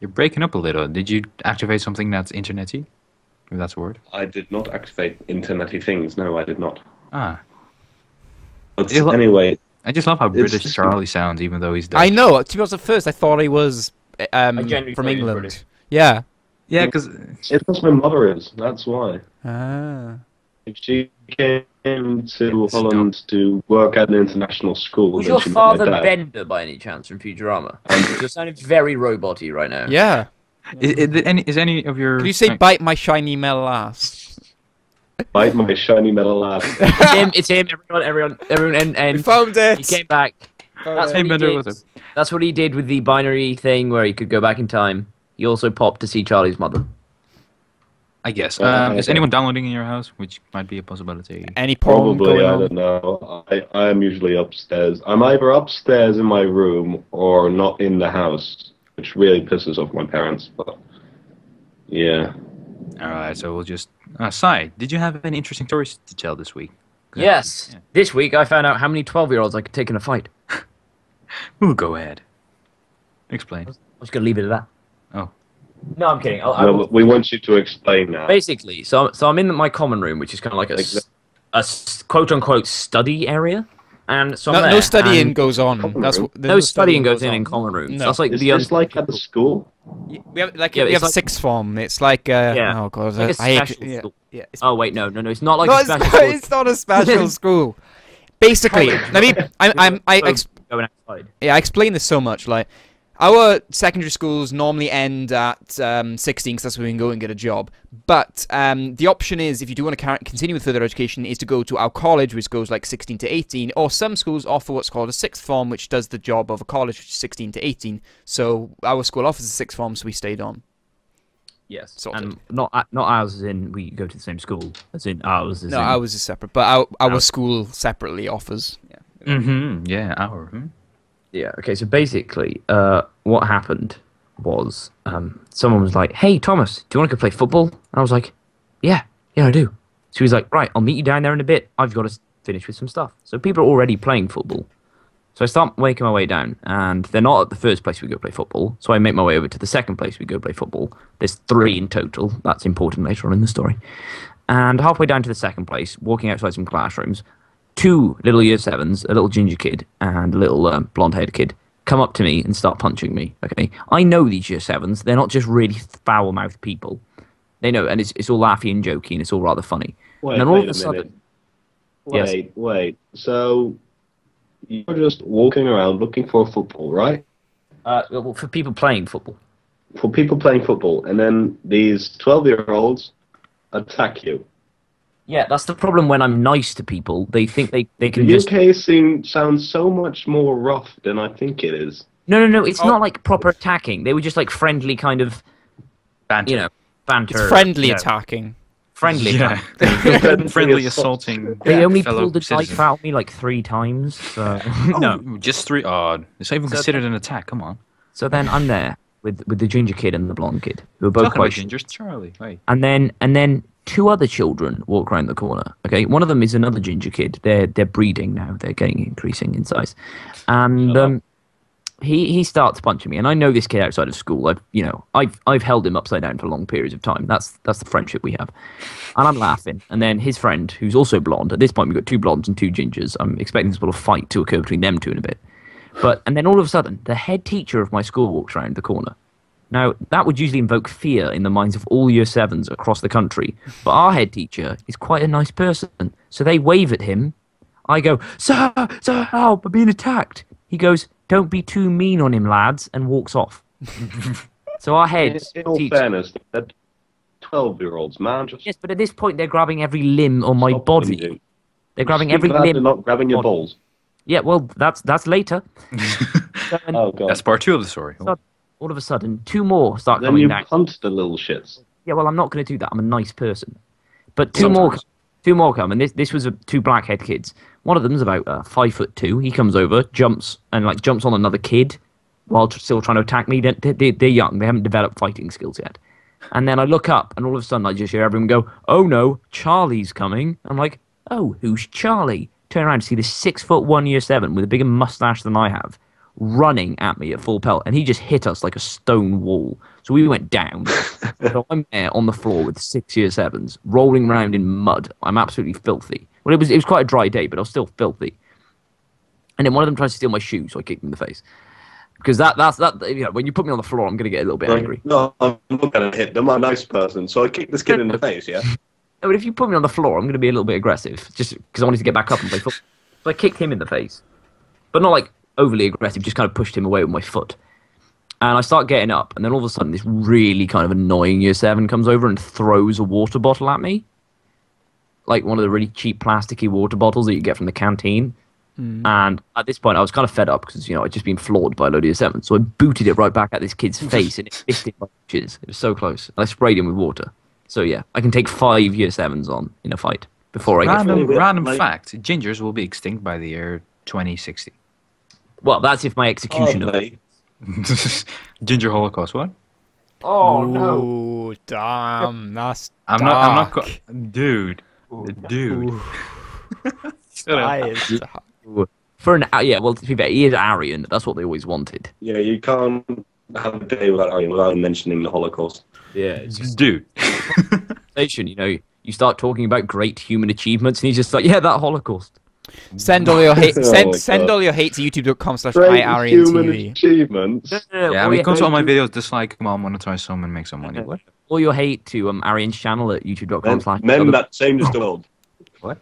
you're breaking up a little. Did you activate something that's internety? If that's a word. I did not activate internety things. No, I did not. Ah, But Yeah, anyway, I just love how It's British just- Charlie sounds, even though he's Dutch. I know. To be honest, at first I thought he was genuinely from thought he was England. British. Yeah. Yeah, because it's because my mother is. That's why. Ah. She came to Holland to work at an international school. Was and your she met father my dad. Bender by any chance from Futurama? You're sounding very robot-y right now. Yeah. is any of your? Could you say "bite my shiny metal ass"? Bite my shiny metal ass. It's him, everyone, and We found it. he came back. That's Hey, what, he Bender, did. what's up? That's what he did with the binary thing where he could go back in time. He also popped to see Charlie's mother. I guess. Okay. Is anyone downloading in your house, which might be a possibility? Any porn Probably, going I on? don't know. I am usually upstairs. I'm either upstairs in my room or not in the house, which really pisses off my parents. But yeah, All right, so we'll just. Sai, did you have any interesting stories to tell this week? Yes. Yeah. This week I found out how many 12-year-olds I could take in a fight. Ooh, go ahead. Explain. I was going to leave it at that. Oh. No, I'm kidding. No, we want you to explain now. Basically, so I'm in my common room, which is kind of like a quote-unquote study area. And so I'm there, No studying and goes on. Common That's room? there's no studying goes on. in common rooms. No. That's like Is the this like at the school? We have Yeah, we it's have like- sixth form. It's like Yeah. oh god, It's like a special yeah, school. yeah. It's, Oh wait, no, it's not like no, a it's, special not, school. it's not a special school. Basically, let me. Going outside. Yeah, I explain this so much. Like, our secondary schools normally end at 16, because that's when we can go and get a job. But the option is, if you do want to continue with further education, is to go to our college, which goes like 16 to 18. Or some schools offer what's called a sixth form, which does the job of a college, which is 16 to 18. So our school offers a sixth form, so we stayed on. Yes, Sorted. and not ours as in we go to the same school. As in ours as No, in... ours is separate, but our Our- school separately offers. Yeah. Mm-hmm. Yeah, our. Yeah, okay, so basically, what happened was someone was like, "Hey, Thomas, do you want to go play football?" And I was like, yeah, I do. So he's like, "Right, I'll meet you down there in a bit. I've got to finish with some stuff." So people are already playing football. So I start making my way down, and they're not at the first place we go play football. So I make my way over to the second place we go play football. There's 3 in total. That's important later on in the story. And halfway down to the second place, walking outside some classrooms, 2 little year 7s, a little ginger kid and a little blonde-haired kid, come up to me and start punching me. Okay, I know these year 7s. They're not just really foul-mouthed people. They know, and it's all laughy and jokey, and it's all rather funny. Wait, and then all wait of a a sudden, minute. Wait. So you're just walking around looking for football, right? well, for people playing football. For people playing football, and then these 12-year-olds attack you. Yeah, that's the problem when I'm nice to people. They think they The can just... UK sounds so much more rough than I think it is. No, it's Oh. not like proper attacking. They were just like friendly kind of, Banter. you know, banter. It's friendly you know, attacking. Friendly Yeah. attack. Friendly assaulting. They only fellow pulled a knife citizen. out of me like 3 times. So no. Oh, just 3. Odd. It's not even So- considered an attack. Come on. So then I'm there with the ginger kid and the blonde kid, who are both Talking about quite. gingers, Charlie. Wait. And then 2 other children walk around the corner. Okay, one of them is another ginger kid. They're breeding now. They're increasing in size, and he starts punching me. And I know this kid outside of school. I've held him upside down for long periods of time. That's the friendship we have. And I'm laughing. And then his friend, who's also blonde. At this point, we've got 2 blondes and 2 gingers. I'm expecting this little fight to occur between them 2 in a bit. And then all of a sudden, the head teacher of my school walks around the corner. Now, that would usually invoke fear in the minds of all year 7s across the country. But our head teacher is quite a nice person. So they wave at him. I go, Sir, help, I'm being attacked. He goes, "Don't be too mean on him, lads," and walks off. So our head In all teacher... fairness, that 12-year-olds, man, just Yes, but at this point, they're grabbing every limb on my stop body. whinging. They're grabbing Just every keep glad they're limb. not grabbing your body. balls. Yeah, well, that's later. So then Oh god. That's part 2 of the story. So- all of a sudden, 2 more start Then coming you down. punt the little shits. Yeah, well, I'm not going to do that. I'm a nice person. But 2 more, Sometimes. 2 more come, and this was 2 blackhead kids. One of them's about 5'2". He comes over, jumps on another kid, while still trying to attack me. They're young. They haven't developed fighting skills yet. And then I look up, and all of a sudden I just hear everyone go, "Oh no, Charlie's coming!" I'm like, "Oh, who's Charlie?" Turn around to see this 6'1" year 7 with a bigger mustache than I have, running at me at full pelt, and he just hit us like a stone wall. So we went down. So I'm there on the floor with 6 year 7s, rolling around in mud. I'm absolutely filthy. Well, it was quite a dry day, but I was still filthy. And then one of them tries to steal my shoe, so I kicked him in the face. Because that's when you put me on the floor, I'm going to get a little bit angry. No, I'm not going to hit them. I'm a nice person, so I kick this kid in the face, yeah? No, but if you put me on the floor, I'm going to be a little bit aggressive, just because I wanted to get back up and play football. So I kicked him in the face, but not like overly aggressive, just kind of pushed him away with my foot. And I start getting up, and then all of a sudden, this really kind of annoying year 7 comes over and throws a water bottle at me. Like one of the really cheap plasticky water bottles that you get from the canteen. And at this point, I was kind of fed up because, I'd just been floored by a load of year 7. So I booted it right back at this kid's face, and it missed him by inches. It was so close. And I sprayed him with water. So yeah, I can take 5 year 7s on in a fight before I get... Random Like- fact: gingers will be extinct by the year 2060. Well, that's if my execution of... They- Ginger Holocaust. What? Oh no! Ooh, damn, that's I'm not, dark. dude. Dude. Ooh, Shut up. that is dark. For an yeah, well, to be fair, he is Aryan. That's what they always wanted. Yeah, you can't have a day without Aryan without mentioning the Holocaust. Yeah, it's just Dude. station. You know, you start talking about great human achievements, and he's just like, yeah, that Holocaust. Send all your hate. Oh Send my send God. all your hate to youtube.com/iariantv. Great human achievements. Yeah, when it comes to all my videos, just like, come on, monetize some and make some money. What? All your hate to Aryan's channel at youtube.com/. Men that changed the world. What?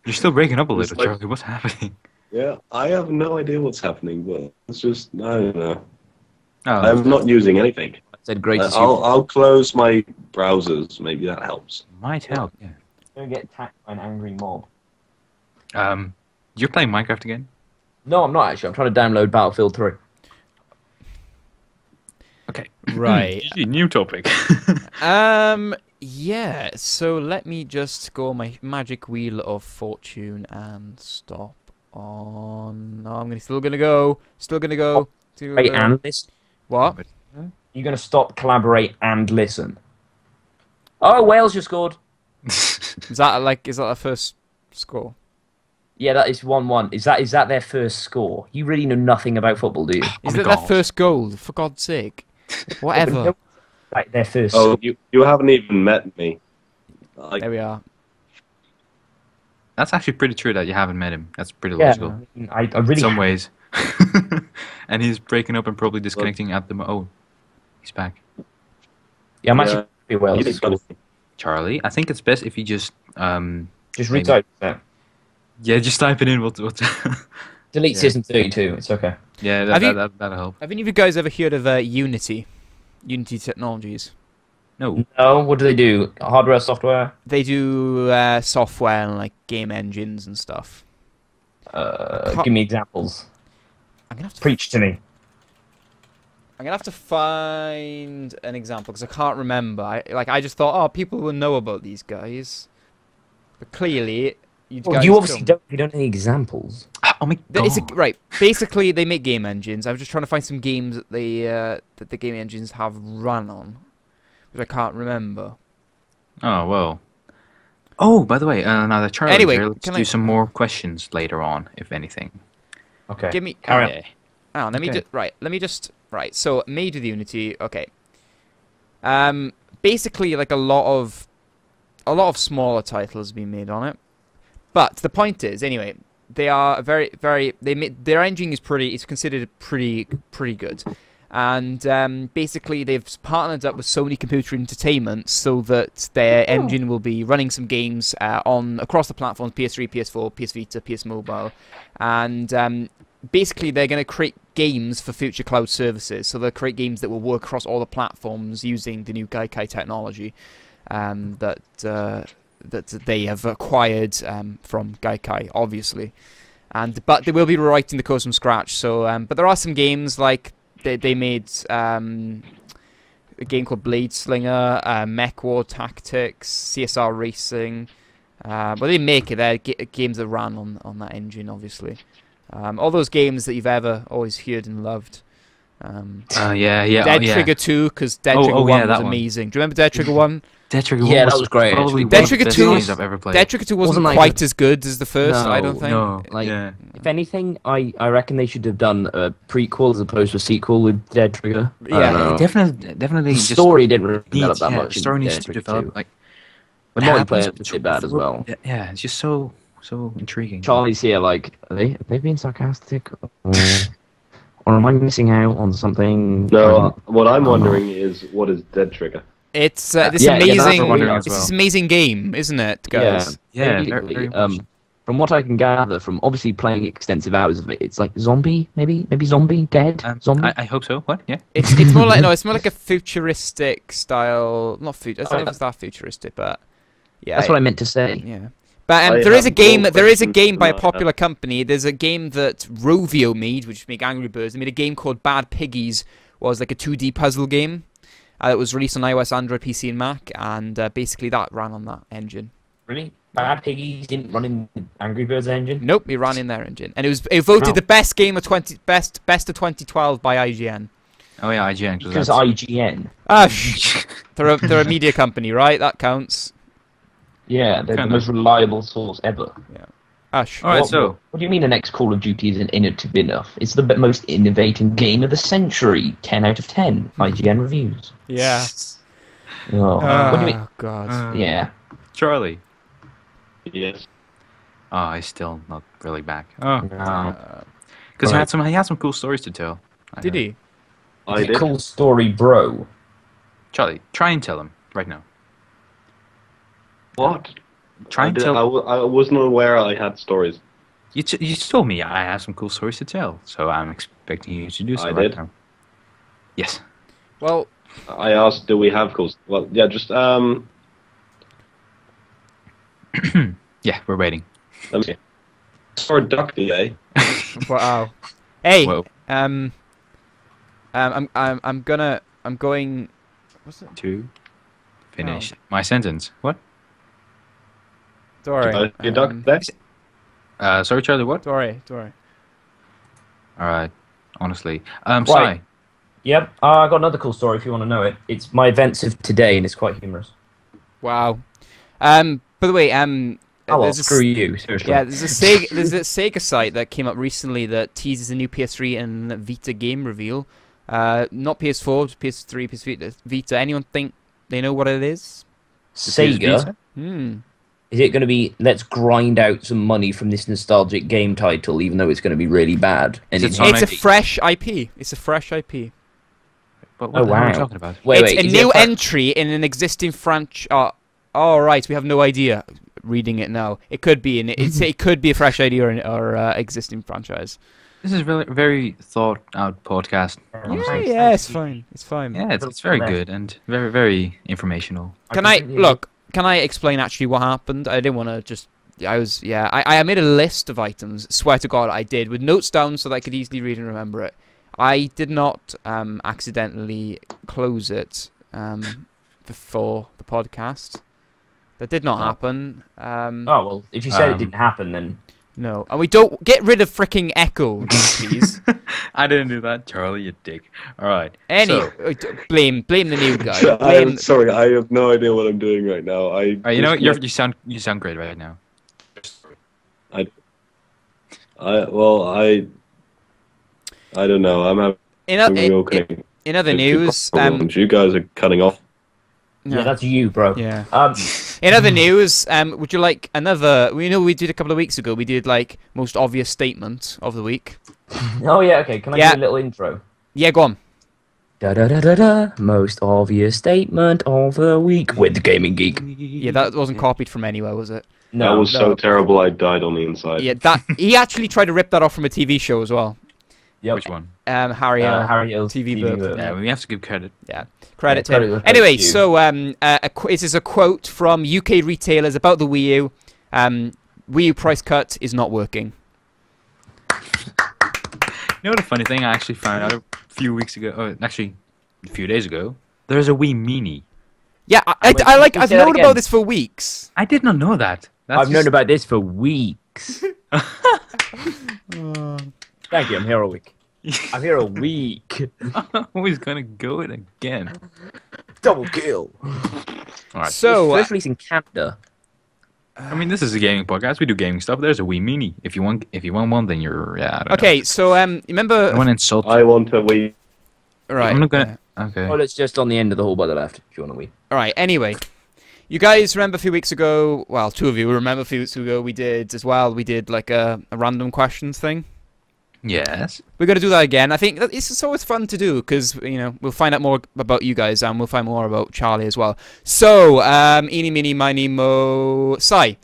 You're still breaking up a It's little, like- Charlie. What's happening? Yeah, I have no idea what's happening, but it's just, I don't know. Oh, I'm not using anything. I said great. I'll close my browsers. Maybe that helps. might help. Yeah. Don't get attacked by an angry mob. You're playing Minecraft again? No, I'm not actually. I'm trying to download Battlefield 3. Okay. Right. New topic. Yeah, so let me just go my magic wheel of fortune and stop on. No, I'm still gonna go. Still gonna go. Still gonna Wait, go. and listen. What? You're going to stop, collaborate, and listen. Oh, Wales just scored. Is that a first score? Yeah, that is 1-1. Is that their first score? You really know nothing about football, do you? Is my that their God. first goal? For God's sake. Whatever. Like their first Oh, score. you haven't even met me. Like, There we are. That's actually pretty true that you haven't met him. That's pretty Yeah, logical. I In really... some ways. And he's breaking up and probably disconnecting at the oh, he's back. Yeah, I'm Yeah. actually happy Wales you to score. Charlie, I think it's best if you just Just maybe- retype that. yeah, just type it in. We'll Delete Yeah. season 32. It's okay. yeah, Have you- that'll help. Have any of you guys ever heard of Unity? Unity Technologies. No, No, what do they do? Hardware, software? They do software and like game engines and stuff. Give me examples. I'm gonna have to Preach to me. I'm gonna have to find an example because I can't remember. I just thought, oh, people will know about these guys, but clearly, you Well, guys you obviously don't. don't. You don't have any examples. oh my There is God. right. Basically, they make game engines. I was just trying to find some games that that the game engines have run on, which I can't remember. Oh well. Oh, by the way, now that Charlie's Anyway, here, let's can do I- some more questions later on, if anything. Okay. Give me. Carry on. Okay. Hang on, let me Okay. just Let me just So made with Unity. Okay. Basically, like a lot of smaller titles have been made on it, but the point is, anyway, they are their engine is it's considered pretty good, and basically they've partnered up with Sony Computer Entertainment so that their engine will be running some games across the platforms: PS3, PS4, PS Vita, PS Mobile, and basically they're going to create games for future cloud services. So they'll create games that will work across all the platforms using the new Gaikai technology that they have acquired from Gaikai, obviously. But they will be rewriting the code from scratch. So, but there are some games like they made a game called Blade Slinger, Mech War Tactics, CSR Racing. But they make it. They're games that ran on that engine, obviously. All those games that you've ever always heard and loved. Yeah. Dead yeah. Trigger 2, because Dead Oh, Trigger oh, 1 yeah, was that one. amazing. Do you remember Dead Trigger 1? Dead Trigger Yeah, 1 that was great, Probably actually. one Dead of the Trigger best 2 games I've ever played. Dead Trigger 2 wasn't Wasn't like quite a- as good as the first, I don't think. No, Like- yeah. If anything, I reckon they should have done a prequel as opposed to a sequel with Dead Trigger. I Yeah, don't know. Definitely. The just story didn't really needs, develop that yeah, much. the story in needs Dead to Trigger develop. 2. Like, The what happens multiplayer was a bit bad as well. Yeah, it's just so intriguing. Charlie's here, like, are they being sarcastic? Or am I missing out on something? no, what I'm wondering is, what is Dead Trigger? It's this yeah, that's what amazing, I'm wondering as it's this well. amazing game, isn't it, guys? Yeah, basically, very much. from what I can gather from obviously playing extensive hours of it, it's like zombie, maybe zombie, dead, zombie. I hope so. What? Yeah. It's more like it's more like a futuristic style, not future. I don't know if it's that futuristic, but yeah, That's what I meant to say. yeah. But I there is a have game. no There is a questions game by a about that. popular company. There's a game that Rovio made, which make Angry Birds. They made a game called Bad Piggies. Was like a 2D puzzle game. It was released on iOS, Android, PC, and Mac, and basically that ran on that engine. Really? Bad Piggies didn't run in Angry Birds engine? Nope, it ran in their engine, and it voted Wow. the best game of best of 2012 by IGN. Oh yeah, IGN. Because IGN. Ah, they're a media company, right? That counts. Yeah, they're the Kinda. most reliable source ever. Ash. All right, What- so What do you mean the next Call of Duty isn't innovative enough? It's the most innovating game of the century. 10 out of 10. IGN reviews. Yeah. Oh, what do you mean? Oh God. Yeah. Charlie. Yes. Oh, he's still not really back. Oh, No. because Right. he had some cool stories to tell. I Did know. he? I It's a did. cool story, bro. Charlie, try and tell him right now. What? Try I, and did, tell. I wasn't aware I had stories. You told me I have some cool stories to tell, so I'm expecting you to do so I right did. now. Yes. Well, I asked, do we have calls? Well, yeah, just Yeah, we're waiting. let me. For Duck Day. wow. Hey. Whoa. I'm going. What's it? To finish my sentence. What? Sorry. Your Duck Day. Sorry, Charlie. What? Sorry. All right. Honestly, Right. Sai. Yep, I got another cool story if you want to know it. It's my events of today, and it's quite humorous. Wow. By the way, Oh, well, there's a screw you, seriously. Yeah, there's a Sega site that came up recently that teases a new PS3 and Vita game reveal. Not PS4, PS3, PS Vita. Anyone think they know what it is? Sega, Hmm. is it going to be, let's grind out some money from this nostalgic game title, even though it's going to be really bad? And Is it it's Sonic? It's a fresh IP. It's a fresh IP. But what Oh, the hell are wow. we talking about? Wait, It's a is new it entry in an existing franchise. Oh, right. We have no idea. Reading it now, it could be it could be a fresh idea or existing franchise. This is really very thought out podcast. Yeah, it's fine. It's fine. Yeah, it's very good and very very informational. Can I look? Can I explain actually what happened? I didn't want to just. I made a list of items. Swear to God, I did with notes down so that I could easily read and remember it. I did not accidentally close it before the podcast. That did not happen. Oh, well, if you said it didn't happen, then... No, and we don't get rid of freaking echo, please. I didn't do that, Charlie, you dick. All right. So, blame the new guy. I'm sorry, I have no idea what I'm doing right now. You know what? You sound great right now. I don't know. I'm having real in other news, you guys are cutting off. Yeah, that's you, bro. Yeah. Um, In other news, would you like another? We know we did a couple of weeks ago. We did like most obvious statement of the week. oh, yeah, okay. Can I Yeah. do a little intro? Yeah, go on. Da-da-da-da-da. Most obvious statement of the week with the Gaming Geek. Yeah, that wasn't copied from anywhere, was it? That was so terrible I died on the inside. Yeah, that he actually tried to rip that off from a TV show as well. Yep. Which one? Harry Harry TV Burp. Burp. Yeah, we have to give credit. Yeah, credit Yeah, to him. credit Anyway, to you. so this is a quote from UK retailers about the Wii U. Wii U price cut is not working. You know the funny thing I actually found out a few weeks ago, actually a few days ago, there's a Wii Mini. Yeah, Wait, I like. can you I've say that known again? about this for weeks. I did not know that. I've known about this for weeks. Thank you, I'm here a week. I'm here a week. Always gonna go it again. Double kill. Alright. So, First release in Canada. I mean, this is a gaming podcast. We do gaming stuff. There's a Wii Mini. If you want one, then you're I don't know. okay, so remember? I want to insult. I want a Wii. Right. I'm not gonna. Okay. Well, it's just on the end of the hall by the left, if you want to wee. All right. Anyway, you guys remember a few weeks ago? Well, two of you remember a few weeks ago. We did as well. We did like a random questions thing. Yes. We're gonna do that again. I think it's always fun to do because we'll find out more about you guys and we'll find more about Charlie as well. So, eeny, meeny, miny, mo, Sai,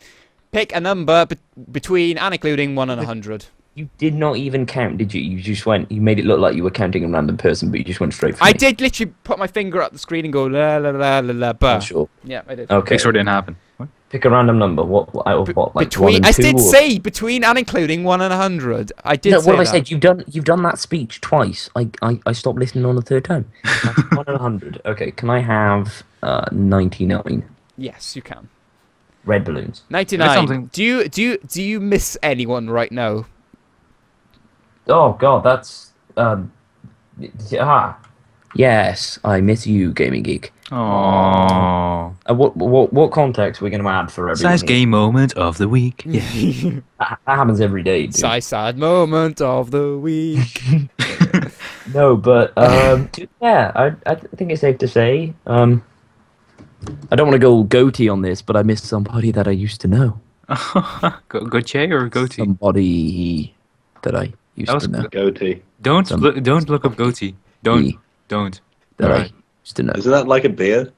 pick a number between and including 1 and 100. You did not even count, did you? You just went. You made it look like you were counting a random person, but you just went straight for I me. did literally put my finger up the screen and go la la la la la. Oh, Bah. sure. Yeah, I did. Okay. Big Sword didn't happen. What? Pick a random number. What like Between, 1 and I 2 did or- say between and including 1 and 100. I did No, say what have I that. said? You've done that speech twice. I stopped listening on the third time. 1 and 100. Okay, can I have 99 Yes, you can. red balloons? 99. something- Do you miss anyone right now? Oh God, that's yeah. Yes, I miss you, Gaming Geek. Oh, What context are we going to add for everyone? nice here? game moment of the week. That happens every day, dude. Sad moment of the week. No, but yeah, I think it's safe to say. I don't want to go goatee on this, but I miss somebody that I used to know. Gautier or goatee? Somebody that I used That was to know. Goatee. Don't look up goatee. Don't. That Alright. I used to know. Isn't that like a beard?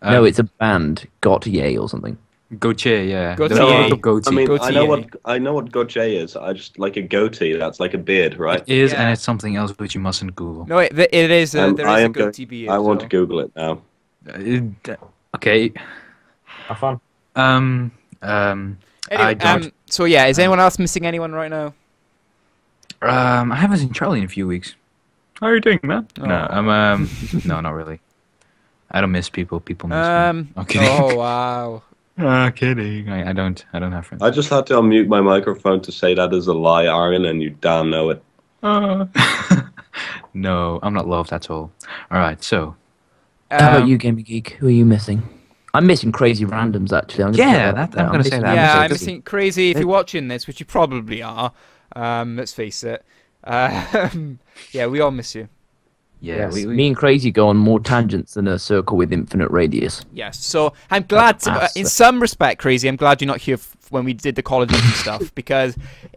No, it's a band, Gautier or something. Gautier, yeah. Gautier. Don't No, look up goatee. I mean, Goatee. I know what Gautier is. I just like a goatee. That's like a beard, right? It is, Yeah. and it's something else which you mustn't Google. No, it is. There is I a am going. goatee beard. I want to so- Google it now. Okay. Have fun. Anyway, I don't. so yeah, is anyone else missing anyone right now? I haven't seen Charlie in a few weeks. How are you doing, man? Oh. No, no, not really. I don't miss people. People miss me. Okay. Oh wow. Kidding. I don't have friends. I just had to unmute my microphone to say that is a lie, Aryan, and you damn know it. No, I'm not loved at all. All right, so How about you, Gaming Geek? Who are you missing? I'm missing Crazy Randoms, actually. I'm gonna Yeah, put I'm down. gonna say that. Yeah, I'm I'm missing missing crazy. If you're watching this, which you probably are, let's face it. Yeah, we all miss you. Yeah, Yes, me and Crazy go on more tangents than a circle with infinite radius. Yes. So I'm glad, in some respect, crazy. I'm glad you're not here when we did the Call of Duty stuff because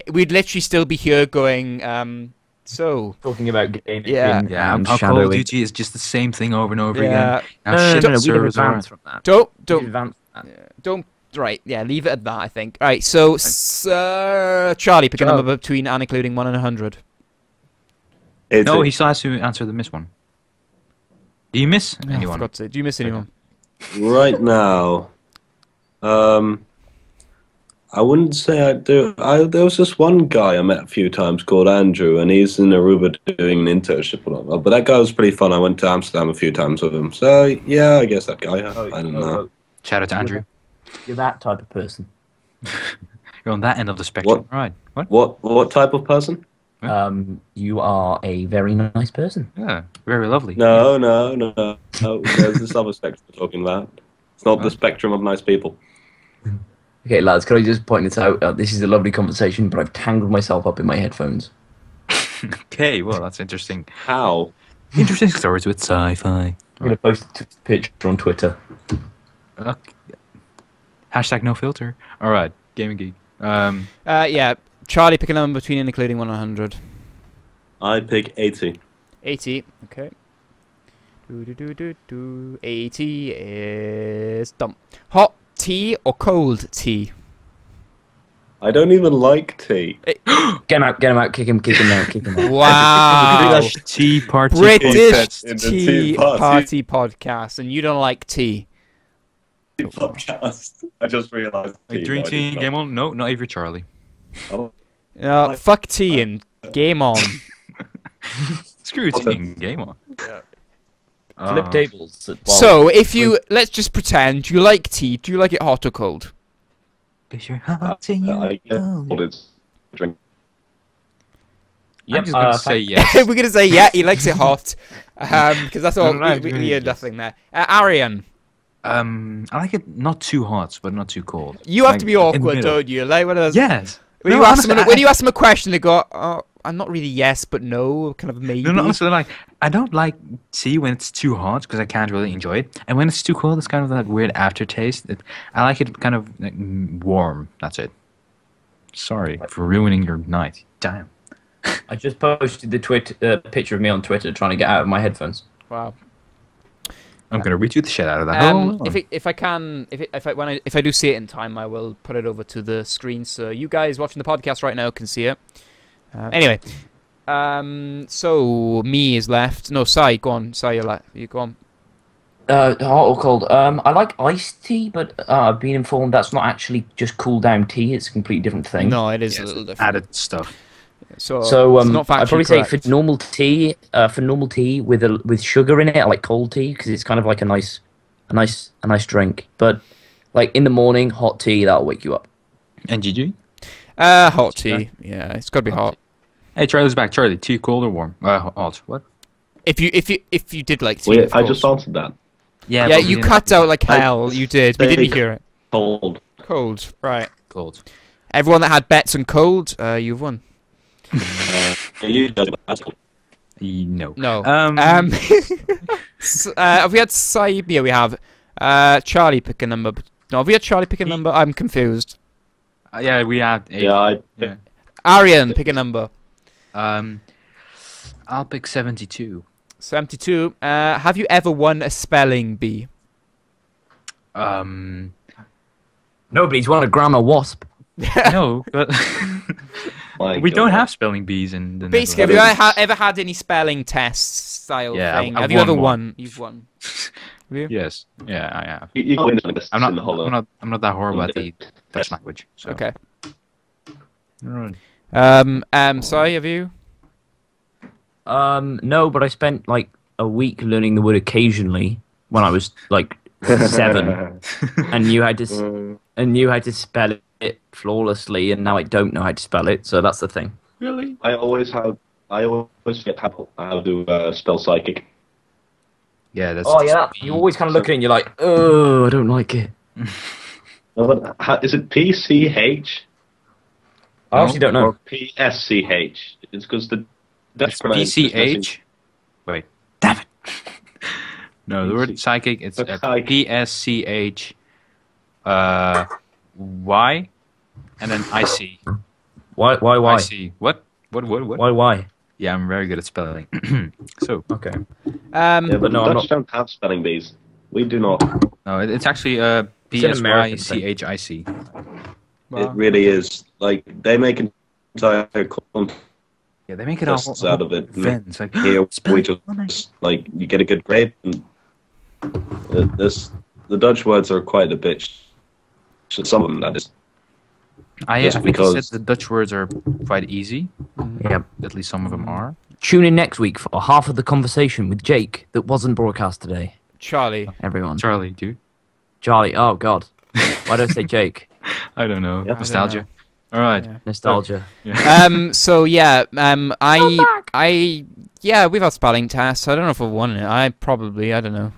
we'd literally still be here going. So Talking about gaming. Yeah. yeah. Our Call of Duty is just the same thing over and over yeah, again. Now No, shit we can servers are- advance from that. don't We can don't advance from that. don't. Right. Yeah. Leave it at that. I think. All right. So Charlie, pick a number between and including 1 and 100. No, he still has to answer the miss one. Do you miss Oh, anyone? forgot to. Do you miss anyone? Right now, I wouldn't say I do. There was this one guy I met a few times called Andrew, and he's in Aruba doing an internship. But that guy was pretty fun. I went to Amsterdam a few times with him. So yeah, I guess that guy. I don't know. Shout out to Andrew. You're that type of person. You're on that end of the spectrum. Right. What? What type of person? You are a very nice person. Yeah, very lovely. No. There's this other spectrum we're talking about. It's not the spectrum of nice people. Okay, lads, can I just point this out? This is a lovely conversation, but I've tangled myself up in my headphones. Okay, well, that's interesting. How? Interesting stories with sci-fi. I'm going to post a picture on Twitter. Okay. Hashtag no filter. All right, Gaming Geek. Yeah. Charlie, pick a number between and including 1 and 100. I pick 80. 80. Okay. 80 is done. Hot tea or cold tea? I don't even like tea. Get him out, kick him out. Wow. Tea party. British In the tea tea party podcast, and you don't like tea. Podcast. I just realized. Like drinking, game on? No, not if you're Charlie. Oh, Fuck tea and game on. Screw tea and game on. Flip tables. So, if you let's just pretend you like tea. Do you like it hot or cold? Is your heart in I your guess cold? what it's drink. I'm just gonna say yes. We're gonna say yeah, he likes it hot, because that's all. Right, We right, heard yes. nothing there. Arian, I like it not too hot, but not too cold. you have Like, to be in the awkward, middle. don't you? Like one of those. Yes. When, No, you ask honestly, them, when you ask them a question, they go, "Oh, I'm not really yes, but no, kind of maybe." No, honestly, like I don't like tea when it's too hot because I can't really enjoy it, and when it's too cold, it's kind of that weird aftertaste. I like it kind of like, warm. That's it. Sorry for ruining your night. Damn. I just posted the picture of me on Twitter trying to get out of my headphones. Wow. I'm gonna retweet the shit out of that. Hold on. If I do see it in time, I will put it over to the screen so you guys watching the podcast right now can see it. Anyway, so me is left. No, Sai, go on. Sai, you go on. Hot or cold? I like iced tea, but I've been informed that's not actually just cool down tea. It's a completely different thing. No, it is Yes, a little different. added stuff. So So it's not I'd probably factually say correct. for normal tea with sugar in it, I like cold tea because it's kind of like a nice drink. But like in the morning, hot tea that'll wake you up. And GG. Hot tea. Yeah, it's got to be hot. Hey, Charlie's back. Charlie, tea cold or warm? Hot. What? If you did like tea, Wait, of I just course. answered that. Yeah, Yeah, but we you didn't- cut out like hell. You did. We didn't Steak. hear it. Cold. Cold. Right. Cold. Everyone that had bets on cold, you've won. You judge that. No. No. Um, Have we had Saib? Yeah, we have. Charlie pick a number. No, have we had Charlie pick a number? I'm confused. yeah, we had 8. Yeah, Yeah. Arian, pick a number. I'll pick 72. 72. Have you ever won a spelling bee? Nobody's won a grammar wasp. No, but we don't have spelling bees in the Basically, have Netherlands. you ever had any spelling test style Yeah, thing? I've Have you ever won one. won? You've won. Have you? Yes. Yeah, I have. You can win this I'm in the not. hollow. I'm not that horrible at the Dutch language. So. Okay. Right. Sorry, have you? No, but I spent like a week learning the word occasionally when I was like 7, and you had to spell it flawlessly, and now I don't know how to spell it. So that's the thing. Really? I always forget how to spell psychic. Yeah, that's. Oh yeah, you always kind of look at it and you're like, oh, I don't like it. No, but is it PCH I actually don't know. or PSCH? It's because the Dutch It's pronunciation- PCH. Wait. Damn it. No, the word psychic. It's But psychic. PSCH. Y, and then IC. Why? IC. What? Why? Yeah, I'm very good at spelling. So. Okay. Yeah, but But no, the I'm Dutch not. don't have spelling bees. We do not. No, it's actually It's an American thing. PSYCHIC. It really is. Like, they make entire Yeah, they make it all contests out of it. Events, like, Here spell we it. Oh, nice. just, like, you get a good grade. And the Dutch words are quite a bitch. Some of them, that is. I Just think you because- said the Dutch words are quite easy. Yeah. At least some of them are. Tune in next week for half of the conversation with Jake that wasn't broadcast today. Charlie. Everyone. Charlie, dude. Charlie. Oh God. Why don't I say Jake? I don't know. Yep. Nostalgia. All right. Yeah. Nostalgia. So yeah, yeah, we've had spelling tests. I don't know if I've won it. I don't know.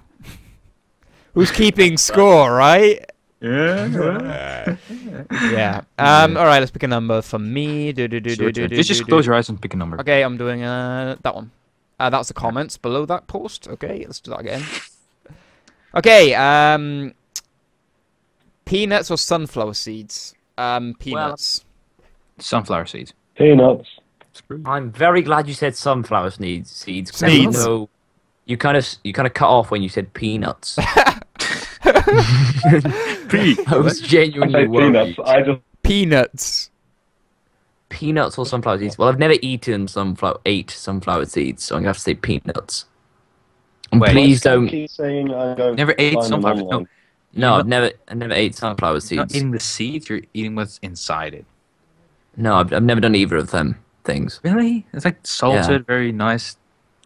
Who's keeping score, right? Yeah. Yeah. All right, let's pick a number for me. Just close your eyes and pick a number. Okay, I'm doing that one. That's the comments below that post. Okay, let's do that again. Okay, peanuts or sunflower seeds? Peanuts. Sunflower seeds. Peanuts. I'm very glad you said sunflower seeds. 'Cause Seeds. even though you kind of cut off when you said peanuts. I was genuinely worried. Peanuts. I just Peanuts. Peanuts or sunflower seeds? Well, I've never eaten sunflower seeds, so I'm gonna have to say peanuts. And Wait. please don't. keep saying I'm going Never to ate find them sunflower. online. No, I never ate sunflower You're not seeds. eating the seeds, you're eating what's inside it. No, I've never done either of them things. Really? It's like salted, very nice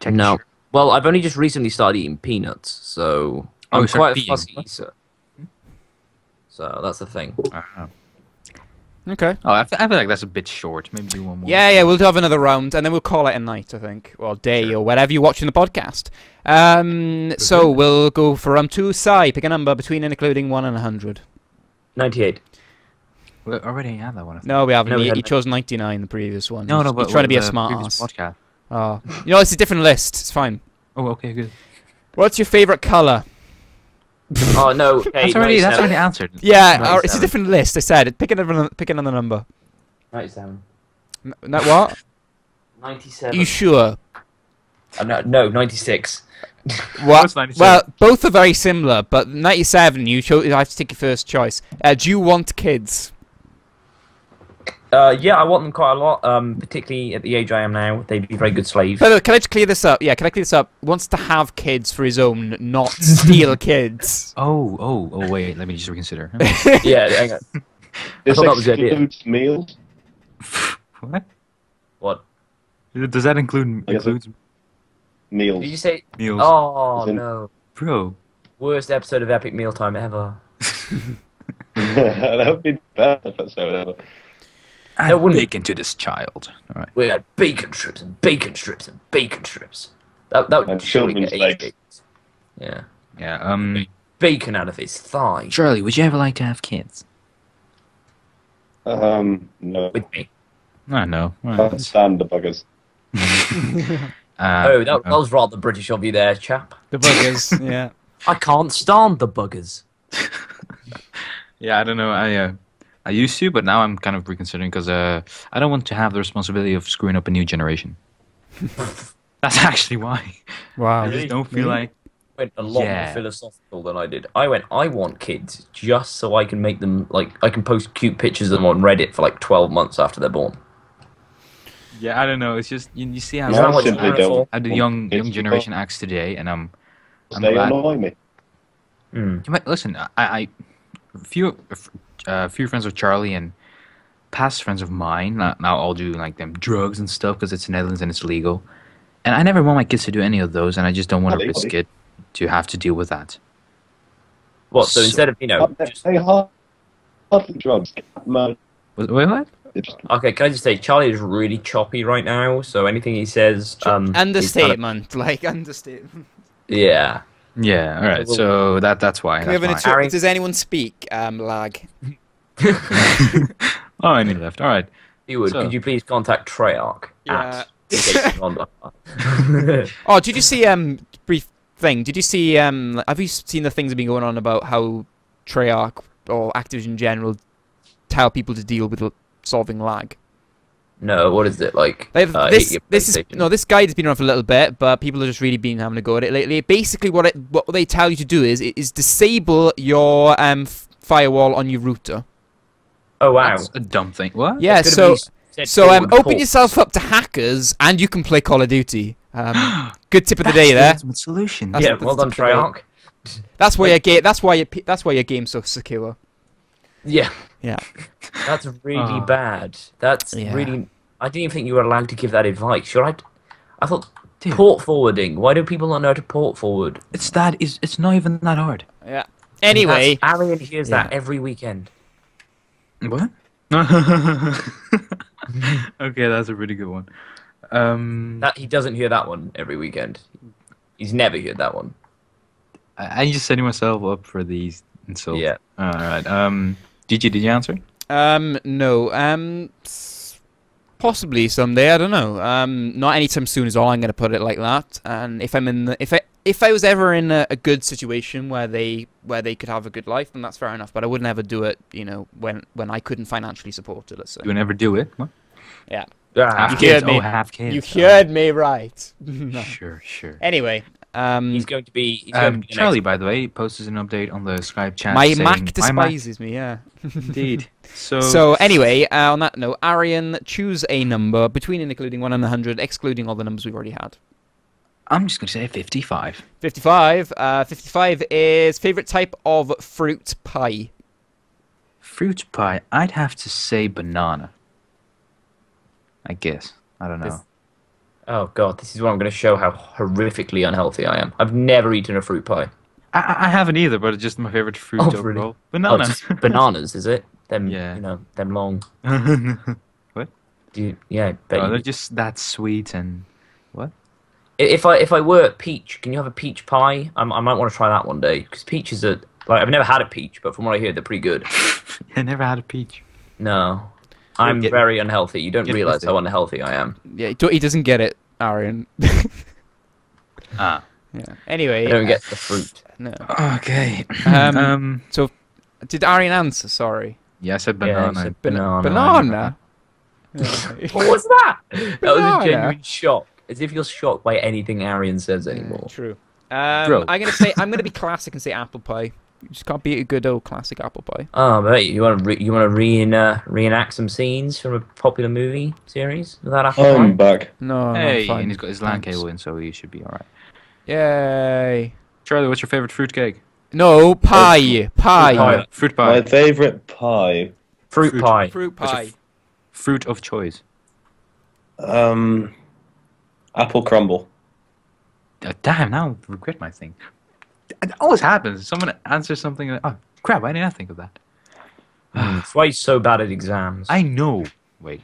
texture. No. Well, I've only just recently started eating peanuts, so Oh, I'm so quite a peas. fussy eater. So that's the thing. Okay. Oh, I feel like that's a bit short. Maybe do one more. Yeah, we'll have another round, and then we'll call it a night, I think, or day, or whatever you're watching the podcast. So we'll go for round 2. Sai, pick a number between and including 1 and 100. 98. We already had that one. I think. No, we haven't. No, we He hadn't. chose 99, the previous one. No, He's but trying to be a the smart previous ass. podcast. Oh. It's a different list. It's fine. Oh, okay, good. What's your favourite colour? Oh no, okay, That's already 97. answered. Yeah, it's a 97. different list. I said. Pick another number. 97. What? 97. You sure? No, 96. What? What's 97? Well, both are very similar, but 97. You chose. I have to take your first choice. Do you want kids? Yeah, I want them quite a lot. Particularly at the age I am now, they'd be very good slaves. Can I just clear this up? Yeah, can I clear this up? Wants to have kids for his own, not steal kids. Oh, wait, let me just reconsider. Yeah, hang on. This thought that was the idea. excludes meals. What? What? Does that include I guess includes Meals. Did you say? meals? Oh As in- no! Bro. Worst episode of Epic Mealtime ever. That would be the best episode ever. It wouldn't- Bacon to this child. All right. We had bacon strips and bacon strips and bacon strips. That And would surely children's get legs. 8 gigs. Yeah. Yeah. Bacon out of his thigh. Charlie, would you ever like to have kids? No. With me. I know. Can't stand the buggers. Oh, that was rather British of you there, chap. The buggers, yeah. I can't stand the buggers. Yeah, I don't know. I used to, but now I'm kind of reconsidering because I don't want to have the responsibility of screwing up a new generation. That's actually why. Wow. I just don't feel like. Went a lot more philosophical than I did. I want kids just so I can make them, like, I can post cute pictures of them on Reddit for like 12 months after they're born. Yeah, I don't know. It's just you see how, No, I much simply powerful. don't. how the want young kids generation acts today, and I'm They glad. annoy me. Hmm. But listen, I few friends of Charlie and past friends of mine now all do like them drugs and stuff because it's Netherlands and it's legal, and I never want my kids to do any of those, and I just don't want to Buddy, risk buddy. it to have to deal with that. What, so So- instead of, just... They hardly drugs. Man, Wait, what? it's Okay, can I just say, Charlie is really choppy right now, so anything he says... is kind of- Understatement, like understatement. Yeah. Yeah, all right. So that's why. Can we have an That's why. Harry- Does anyone speak lag? Oh, I need left. All right. If you would, So- could you please contact Treyarch Yeah. at... Oh, did you see brief thing? Did you see have you seen the things that have been going on about how Treyarch or Activision in general tell people to deal with solving lag? No, what is it, like? They've, hate this your this is PlayStation? no, this guide has been around for a little bit, but people have just really been having a go at it lately. Basically, what they tell you to do is disable your firewall on your router. Oh, wow. That's a dumb thing. What? Yeah, It's gonna be set so forward open ports. yourself up to hackers, and you can play Call of Duty. Good tip of the day there. Ultimate solution. That's- Yeah, well done, that's the way- Treyarch. That's why your game. That's why your game's so secure. Yeah. Yeah. That's really Oh. bad. That's Yeah. really... I didn't even think you were allowed to give that advice. I thought, Dude. port forwarding. Why do people not know how to port forward? It's not even that hard. Yeah. Anyway, Arian hears that Yeah. every weekend. What? Okay, that's a really good one. That he doesn't hear that one every weekend. He's never heard that one. I'm just setting myself up for these insults. Yeah. All right. Gigi, did you answer? no. Possibly someday. I don't know. Not anytime soon is all I'm going to put it like that. And if I'm in the, if I was ever in a good situation where they could have a good life, then that's fair enough. But I would never do it. When I couldn't financially support it. Let's say. You never do it. What? Yeah. Ah, You heard me. Oh, have kids. You heard me right. No. Sure, sure. Anyway. he's going to be. He's going to be the Charlie, next- by the way, posted an update on the Skype chat. My saying, Mac "My Mac-" despises me. Yeah. Indeed. So anyway, on that note, Arian, choose a number between and including 1 and 100, excluding all the numbers we've already had. I'm just going to say 55. 55. 55 is favorite type of fruit pie. Fruit pie, I'd have to say banana. I guess. I don't know. This- Oh god, this is where I'm going to show how horrifically unhealthy I am. I've never eaten a fruit pie. I haven't either, but it's just my favorite fruit Oh, overall. really? Oh, Banana. just bananas, is it? Them, Yeah. them long. What? Yeah, bet Oh, you they're do. just that sweet and what? If I were peach, can you have a peach pie? I might want to try that one day because peaches are like I've never had a peach, but from what I hear, they're pretty good. I never had a peach. No, I'm Get- very unhealthy. You don't get realize twisted. how unhealthy I am. Yeah, he doesn't get it, Arian. Ah. Yeah. Anyway. I don't get the fruit. No. Okay. So, did Arian answer? Sorry. Yeah, I said Yeah, banana. you said Banana. banana. Banana. What was that? That was Banana. a genuine shock. As if you're shocked by anything Arian says anymore. True. Bro. I'm gonna be classic and say apple pie. You just can't beat a good old classic apple pie. Oh, mate, you want to reenact some scenes from a popular movie series with that apple pie? I'm back. No, Hey, I'm fine. and he's got his LAN Thanks. cable in, so he should be alright. Yay. Charlie, what's your favorite fruit cake? No, pie. Pie. pie. Fruit My pie. favourite pie. Fruit Fruit. pie. Fruit What's your pie. Fruit of choice. Apple crumble. Damn, now I regret my thing. It always happens. Someone answers something like, oh, crap, why didn't I think of that? That's why he's so bad at exams. I know. Wait.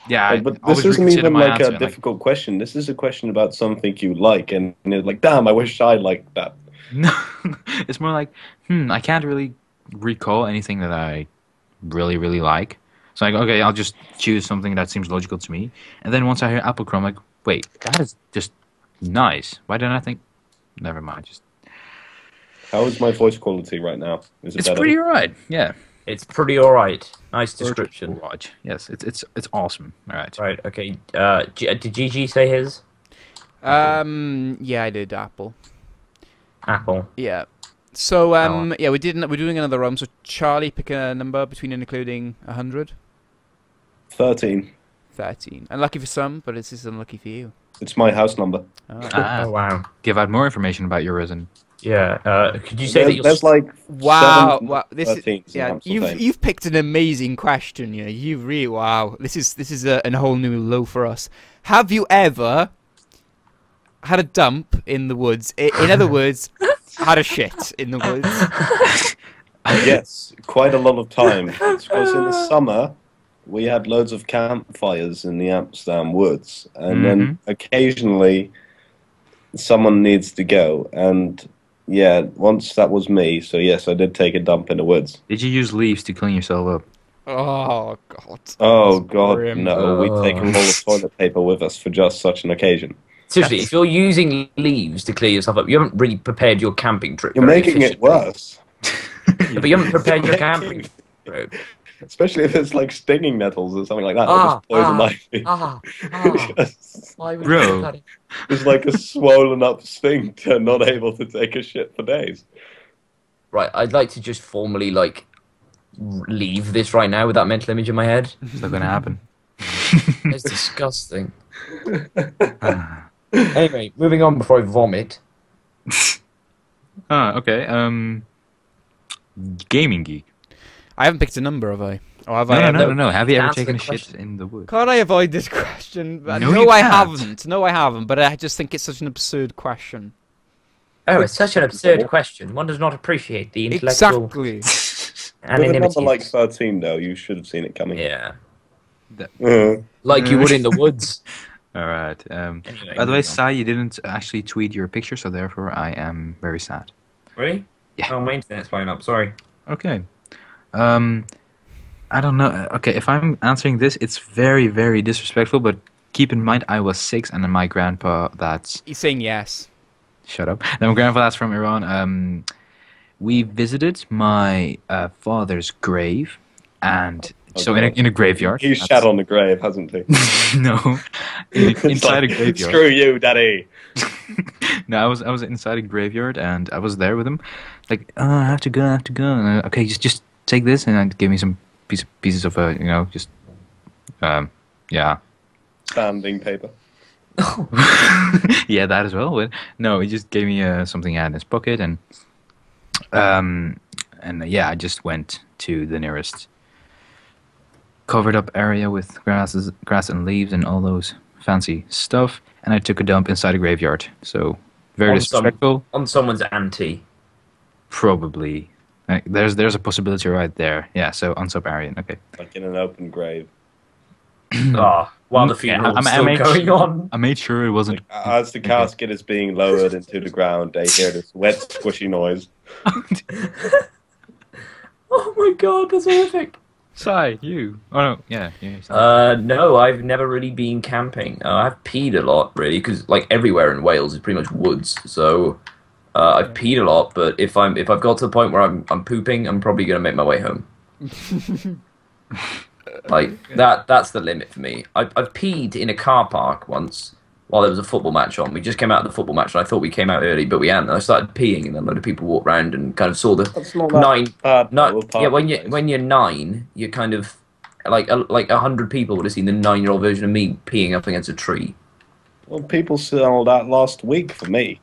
Yeah, But this always isn't reconsider even my like answer. a difficult question. This is a question about something you like, and you're like, damn, I wish I liked that. No, it's more like, I can't really recall anything that I really, really like. So like, okay, I'll just choose something that seems logical to me. And then once I hear Apple Chrome, I'm like, wait, that is just nice. Why didn't I think? Never mind. Just How is my voice quality right now? Is it it's better? pretty alright. Yeah. It's pretty alright. Nice description. Watch. Yes, it's awesome. All right. Right, okay. Did GG say his? Yeah, I did Apple. Apple. Yeah. So Oh. yeah, we're doing another round. So Charlie, pick a number between and including 100. 13. 13. Unlucky for some, but it's just unlucky for you. It's my house number. Ah, Oh, wow. give out more information about your resin. Yeah. Could you say that you're... There's like Wow, 7 wow, this is 13s in yeah. Hampshire Lane. You've picked an amazing question. You know, you really wow. This is a whole new low for us. Have you ever had a dump in the woods? In other words, had a shit in the woods. Yes, quite a lot of time. It's because in the summer we had loads of campfires in the Amsterdam woods, and then occasionally someone needs to go. And yeah, once that was me. So yes, I did take a dump in the woods. Did you use leaves to clean yourself up? Oh god. Oh That's God, grim. no! We take a roll of toilet paper with us for just such an occasion. Seriously, if you're using leaves to clear yourself up, you haven't really prepared your camping trip. You're very making it efficiently. worse. Yeah, but you haven't prepared your camping trip. Especially if it's like stinging nettles or something like that. Ah, Or just poison ivy. Why would Bro. you do that? It's like a swollen up sphincter, not able to take a shit for days. Right, I'd like to just formally, like, leave this right now with that mental image in my head. It's not gonna happen. It's disgusting. Anyway, moving on before I vomit. Okay. Gaming geek. I haven't picked a number, have I? Or have No, I? no. Have you ever Answer taken a the shit question. in the woods? Can't I avoid this question? No, No, you I can't. haven't. No, I haven't. But I just think it's such an absurd question. Oh, it's such an absurd question. One does not appreciate the intellectual Exactly. With a number anonymity. like 13, though, you should have seen it coming. Yeah. Uh, Like you would in the woods. All right. Anyway, By the way, moving on. Sai, you didn't actually tweet your picture, so therefore I am very sad. Really? Yeah. Oh, my internet's playing up. Sorry. Okay. I don't know. Okay, if I'm answering this, it's very, very disrespectful, but keep in mind I was 6 and then my grandpa, that's... He's saying yes. Shut up. Then my grandpa, that's from Iran. We visited my father's grave, and so in a graveyard. he's That's- shat on the grave, hasn't he? No. It's Inside like, a graveyard. Screw you, daddy. No, I was inside a graveyard and I was there with him. Like, oh, I have to go. And, okay, just take this, and then give me some pieces of just yeah. Standing paper. Yeah, that as well. But no, he just gave me something out in his pocket, and yeah, I just went to the nearest covered up area with grass and leaves and all those fancy stuff, and I took a dump inside a graveyard. So very On some- disrespectful. On someone's auntie. Probably. There's a possibility right there. Yeah, so unsub-Aryan. Okay. Like in an open grave. While the Yeah, funeral's I still made going sure- on. I made sure it wasn't. Like, as the casket is being lowered into the ground, they hear this wet, squishy noise. Oh my god, that's horrific. Sai, you. Oh no, yeah. Sai. No, I've never really been camping. I've peed a lot, really, because like everywhere in Wales is pretty much woods. So I've peed a lot, but if I've got to the point where I'm pooping, I'm probably gonna make my way home. Like that's the limit for me. I've peed in a car park once while there was a football match on. We just came out of the football match, and I thought we came out early, but we hadn't. And I started peeing, and then a load of people walked around and kind of saw the That's not that nine. bad. No, though, apart yeah, from when you're 9, you're kind of like 100 people would have seen the 9-year-old version of me peeing up against a tree. Well, people saw that last week for me.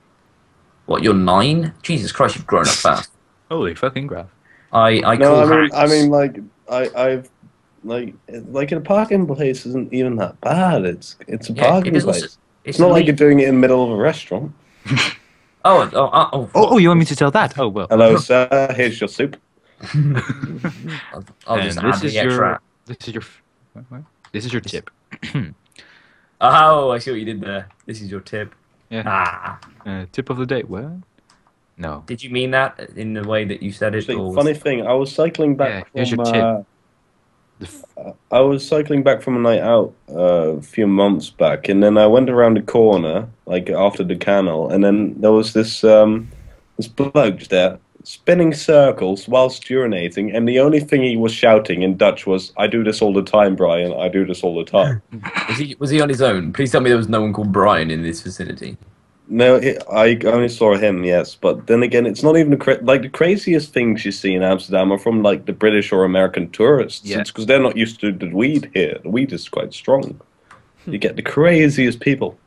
What? You're 9? Jesus Christ, you've grown up fast. Holy fucking graph. I No, call I hacks. mean, like I've like a parking place isn't even that bad. It's a Yeah, parking it is place. also- It's not like you're elite. doing it in the middle of a restaurant. Oh, you want me to tell that? Oh well. Hello, sir. Here's your soup. I'll just And add the extra. this is your what? This is your tip. Oh, I see what you did there. This is your tip. Yeah. Ah. Tip of the day. What? No. Did you mean that in the way that you said it? Actually, Or was- funny thing, I was cycling Yeah, back here's from. your tip. The f- I was cycling back from a night out a few months back, and then I went around the corner, like after the canal, and then there was this bloke there spinning circles whilst urinating, and the only thing he was shouting in Dutch was, "I do this all the time, Brian. I do this all the time." Was he on his own? Please tell me there was no one called Brian in this vicinity. No, I only saw him, yes, but then again, it's not even the craziest things you see in Amsterdam are from like the British or American tourists. Yeah. It's because they're not used to the weed here. The weed is quite strong. You get the craziest people.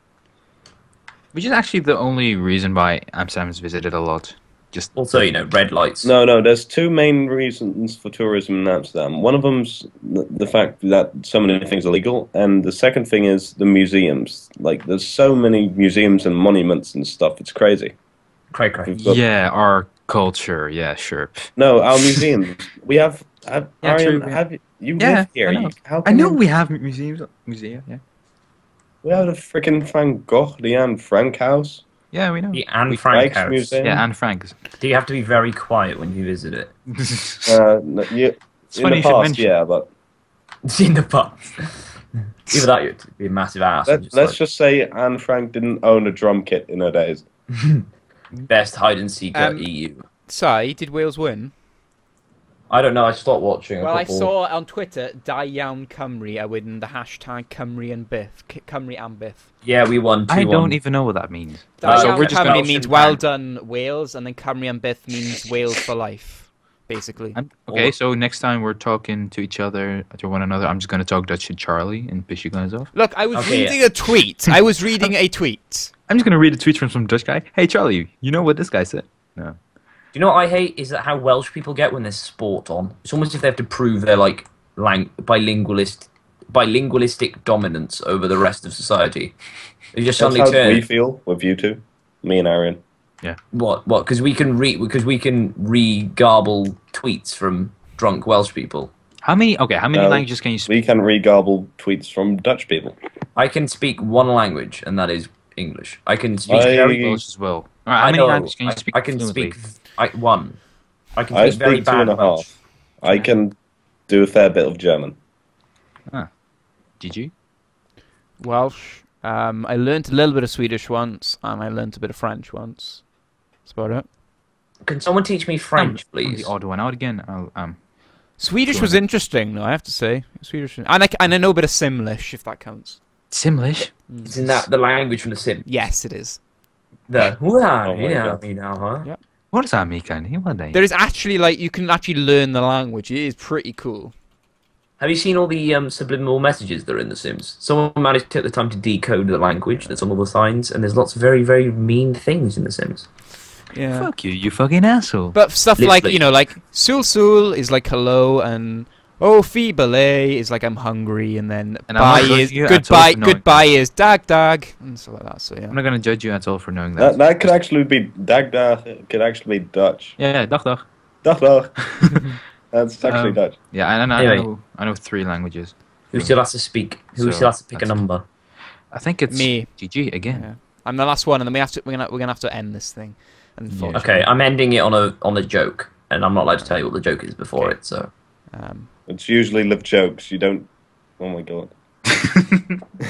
which is actually the only reason why Amsterdam is visited a lot. Just Also, red lights. No, there's two main reasons for tourism in Amsterdam. One of them's the fact that so many things are legal, and the second thing is the museums. Like, there's so many museums and monuments and stuff, it's crazy. Cray. We've got- yeah, our culture. Yeah, sure. No, our museums. We have Yeah, Arian, true, yeah. have you Yeah, live here? I know. How I can know you- we have museums. Musea, yeah. We have the freaking Van Gogh, the Anne Frank house. Yeah, we know. The Anne Frank house. Rijksmuseum. Yeah, Anne Frank. Do you have to be very quiet when you visit it? No, you, It's in funny the you should past, mention- yeah, but In the pub. Either that, you'd be a massive ass. and let's just say Anne Frank didn't own a drum kit in her days. best hide and seek at Um, EU. Si, did Wales win? I don't know. I stopped watching. Well, I saw on Twitter, Da Iawn Cymru are with the hashtag Cymru and Biff. Cymru and Biff. Yeah, we won 2-1. I don't even know what that means. Da So Iawn we're just Cymru gonna- means well done Wales, and then Cymru and Biff means Wales for life, basically. Okay, Or- so next time we're talking to each other, to one another, I'm just going to talk Dutch to Charlie and piss you guys off. Look, I was Okay, reading a tweet. I was reading a tweet. I'm just going to read a tweet from some Dutch guy. Hey, Charlie, you know what this guy said? No. Do you know what I hate is that how Welsh people get when there's sport on. It's almost as if they have to prove their like bilingualistic dominance over the rest of society. They just That's suddenly how turn we feel with you two, me and Arian. what because we can re-garble tweets from drunk Welsh people. How many No. languages can you speak? We can re-garble tweets from Dutch people. I can speak one language, and that is English. I can speak I- very. Welsh as well. All right, how I many know. languages can you speak I can fluently? speak one. I can I speak very speak two bad and a Welsh. half. I can do a fair bit of German. Did you? Welsh. I learnt a little bit of Swedish once, and I learnt a bit of French once. That's about it. Can someone teach me French, I'm please? the odd one out again. Swedish Sure. was interesting, though, I have to say. Swedish, and I know a bit of Simlish, if that counts. Simlish? Isn't that the language from the Sims? Yes, it is. The Oh my God. huh? What does that mean, kind of? What are they? There is actually, like, you can actually learn the language. It is pretty cool. Have you seen all the subliminal messages that are in The Sims? Someone managed to take the time to decode the language that's on all the signs, and there's lots of very, very mean things in The Sims. Yeah. Fuck you, you fucking asshole. But stuff like, Literally. you know, like, Sul Sul is like hello, and oh, Fibale is like I'm hungry, and then And I'm bye not is judging you at all goodbye, for knowing goodbye is dag dag, and stuff like that, so yeah. I'm not going to judge you at all for knowing that. That could actually be Dagdag. Could actually be Dutch. Yeah, dag dag. Dag dag. That's actually Um, Dutch. Yeah, Anyway. I know 3 languages. Who still has to speak? Who So, still has to pick a that's- number? I think it's Me. GG again. Yeah. I'm the last one, and then we're gonna have to end this thing. Unfortunately. Okay, I'm ending it on a joke, and I'm not allowed to tell you what the joke is before it. So It's usually live jokes. You don't. Oh my god.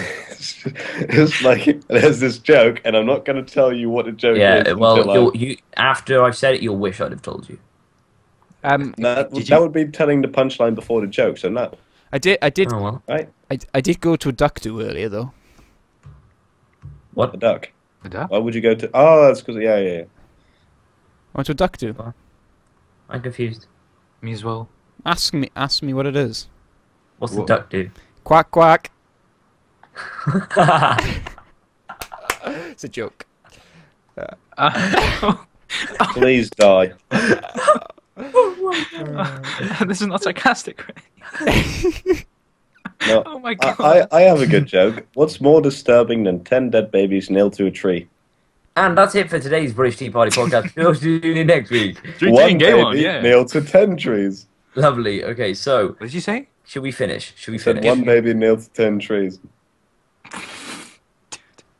It's like there's this joke, and I'm not going to tell you what the joke is. yeah, well, until you after I've said it, you'll wish I'd have told you. that Did you- would be telling the punchline before the joke. So no, I did Oh well. right? I did go to a duck do earlier though. The duck. The duck? Why would you go to? Oh, that's because yeah. I went to a duck do. I'm confused. Me as well. Ask me what it is. What's the What? duck do? Quack quack. It's a joke. Please die. This is not sarcastic, right? No, Oh my god. I have a good joke. What's more disturbing than 10 dead babies nailed to a tree? And that's it for today's British Tea Party podcast. We'll see you next week. Three One team, game baby on, yeah. nailed to 10 trees. Lovely. Okay, so What did you say? Should we finish? Should we Said finish? one baby nailed 10 trees.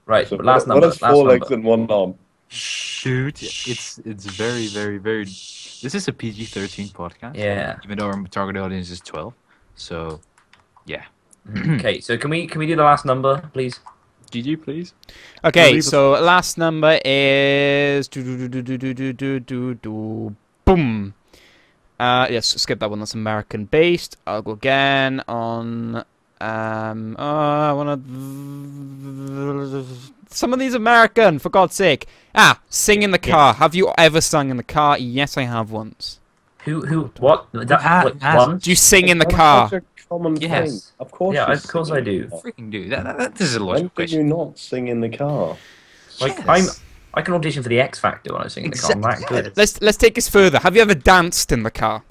Right, So last what number. is Last four legs number. and one arm? Dude, it's very, very, very. This is a PG-13 podcast. Yeah. Even though our target audience is 12, so yeah. Okay, so can we do the last number, please? GG, please. Okay, Leave us- so last number is boom. Yes, skip that one. That's American based. I'll go again on. I wanna. Some of these American, for God's sake. Sing in the car. Have you ever sung in the car? Yes, I have once. Who? What? That, has- one? Do you sing in the That's car? such a common Yes. thing. Of course. Yeah, you of course sing I in do. the car. Freaking dude, this is a When logical did question. you not sing in the car? Like Yes. I can audition for the X Factor when I sing in the car. I'm that good. Let's take this further. Have you ever danced in the car?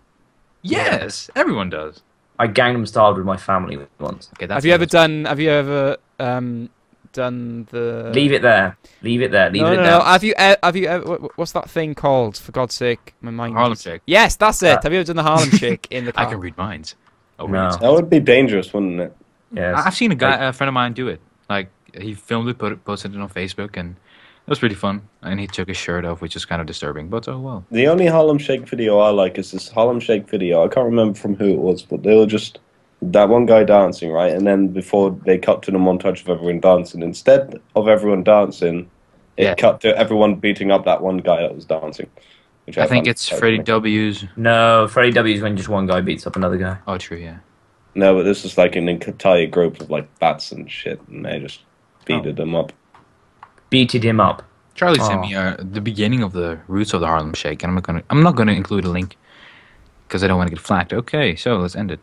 Yes, everyone does. I Gangnam Styled with my family once. Okay, that's Have you ever done? Have you ever done the? Leave it there. Leave it there. Leave No, it no, there. no. Have you ever? What's that thing called? For God's sake, my mind. Harlem Shake? Yes, that's it. Have you ever done the Harlem Shake in the I car? can read minds. Oh, No. wait. That would be dangerous, wouldn't it? Yes. I've seen a friend of mine do it. Like he filmed it, posted it on Facebook, and it was pretty fun. And he took his shirt off, which is kind of disturbing, but oh well. The only Harlem Shake video I like is this Harlem Shake video. I can't remember from who it was, but they were just that one guy dancing, right? And then before they cut to the montage of everyone dancing, instead of everyone dancing, it Yeah. cut to everyone beating up that one guy that was dancing. Which I think found it's quite Freddie funny. W's. No, Freddie W is when just one guy beats up another guy. Oh, true, yeah. No, but this is like an entire group of like bats and shit, and they just beated them up. Beated him up. Charlie Oh. sent me the beginning of the roots of the Harlem Shake, and I'm not gonna include a link because I don't want to get flagged. Okay, so let's end it.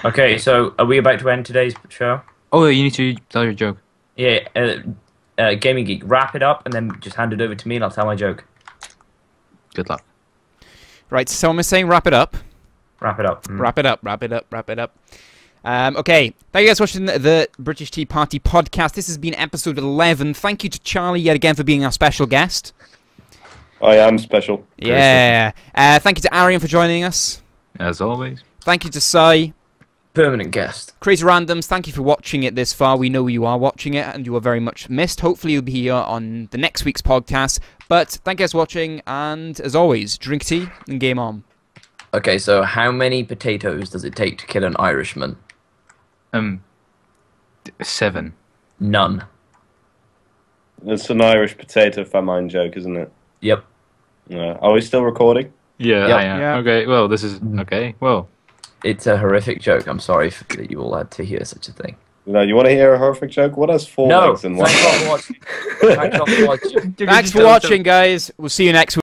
Okay, so are we about to end today's show? Oh, you need to tell your joke. Yeah, Gaming Geek, wrap it up and then just hand it over to me and I'll tell my joke. Good luck. Right. So someone is saying wrap it up. Wrap it up. Wrap it up. Wrap it up. Wrap it up. Okay. Thank you guys for watching the British Tea Party podcast. This has been episode 11. Thank you to Charlie yet again for being our special guest. I am special. Yeah. Thank you to Arian for joining us. As always. Thank you to Sai. Permanent guest. Crazy Randoms, thank you for watching it this far. We know you are watching it and you are very much missed. Hopefully you'll be here on the next week's podcast. But thank you guys for watching, and as always, drink tea and game on. Okay, so how many potatoes does it take to kill an Irishman? 7. None. It's an Irish potato famine joke, isn't it? Yep. Are we still recording? Yeah, Yep. I am. Yeah. Okay, well, this is... Okay, well... It's a horrific joke. I'm sorry that you all had to hear such a thing. No, you want to hear a horrific joke? What has four No, legs and one thanks arm? for watching. Thanks for watching. Thanks for watching, guys. We'll see you next week.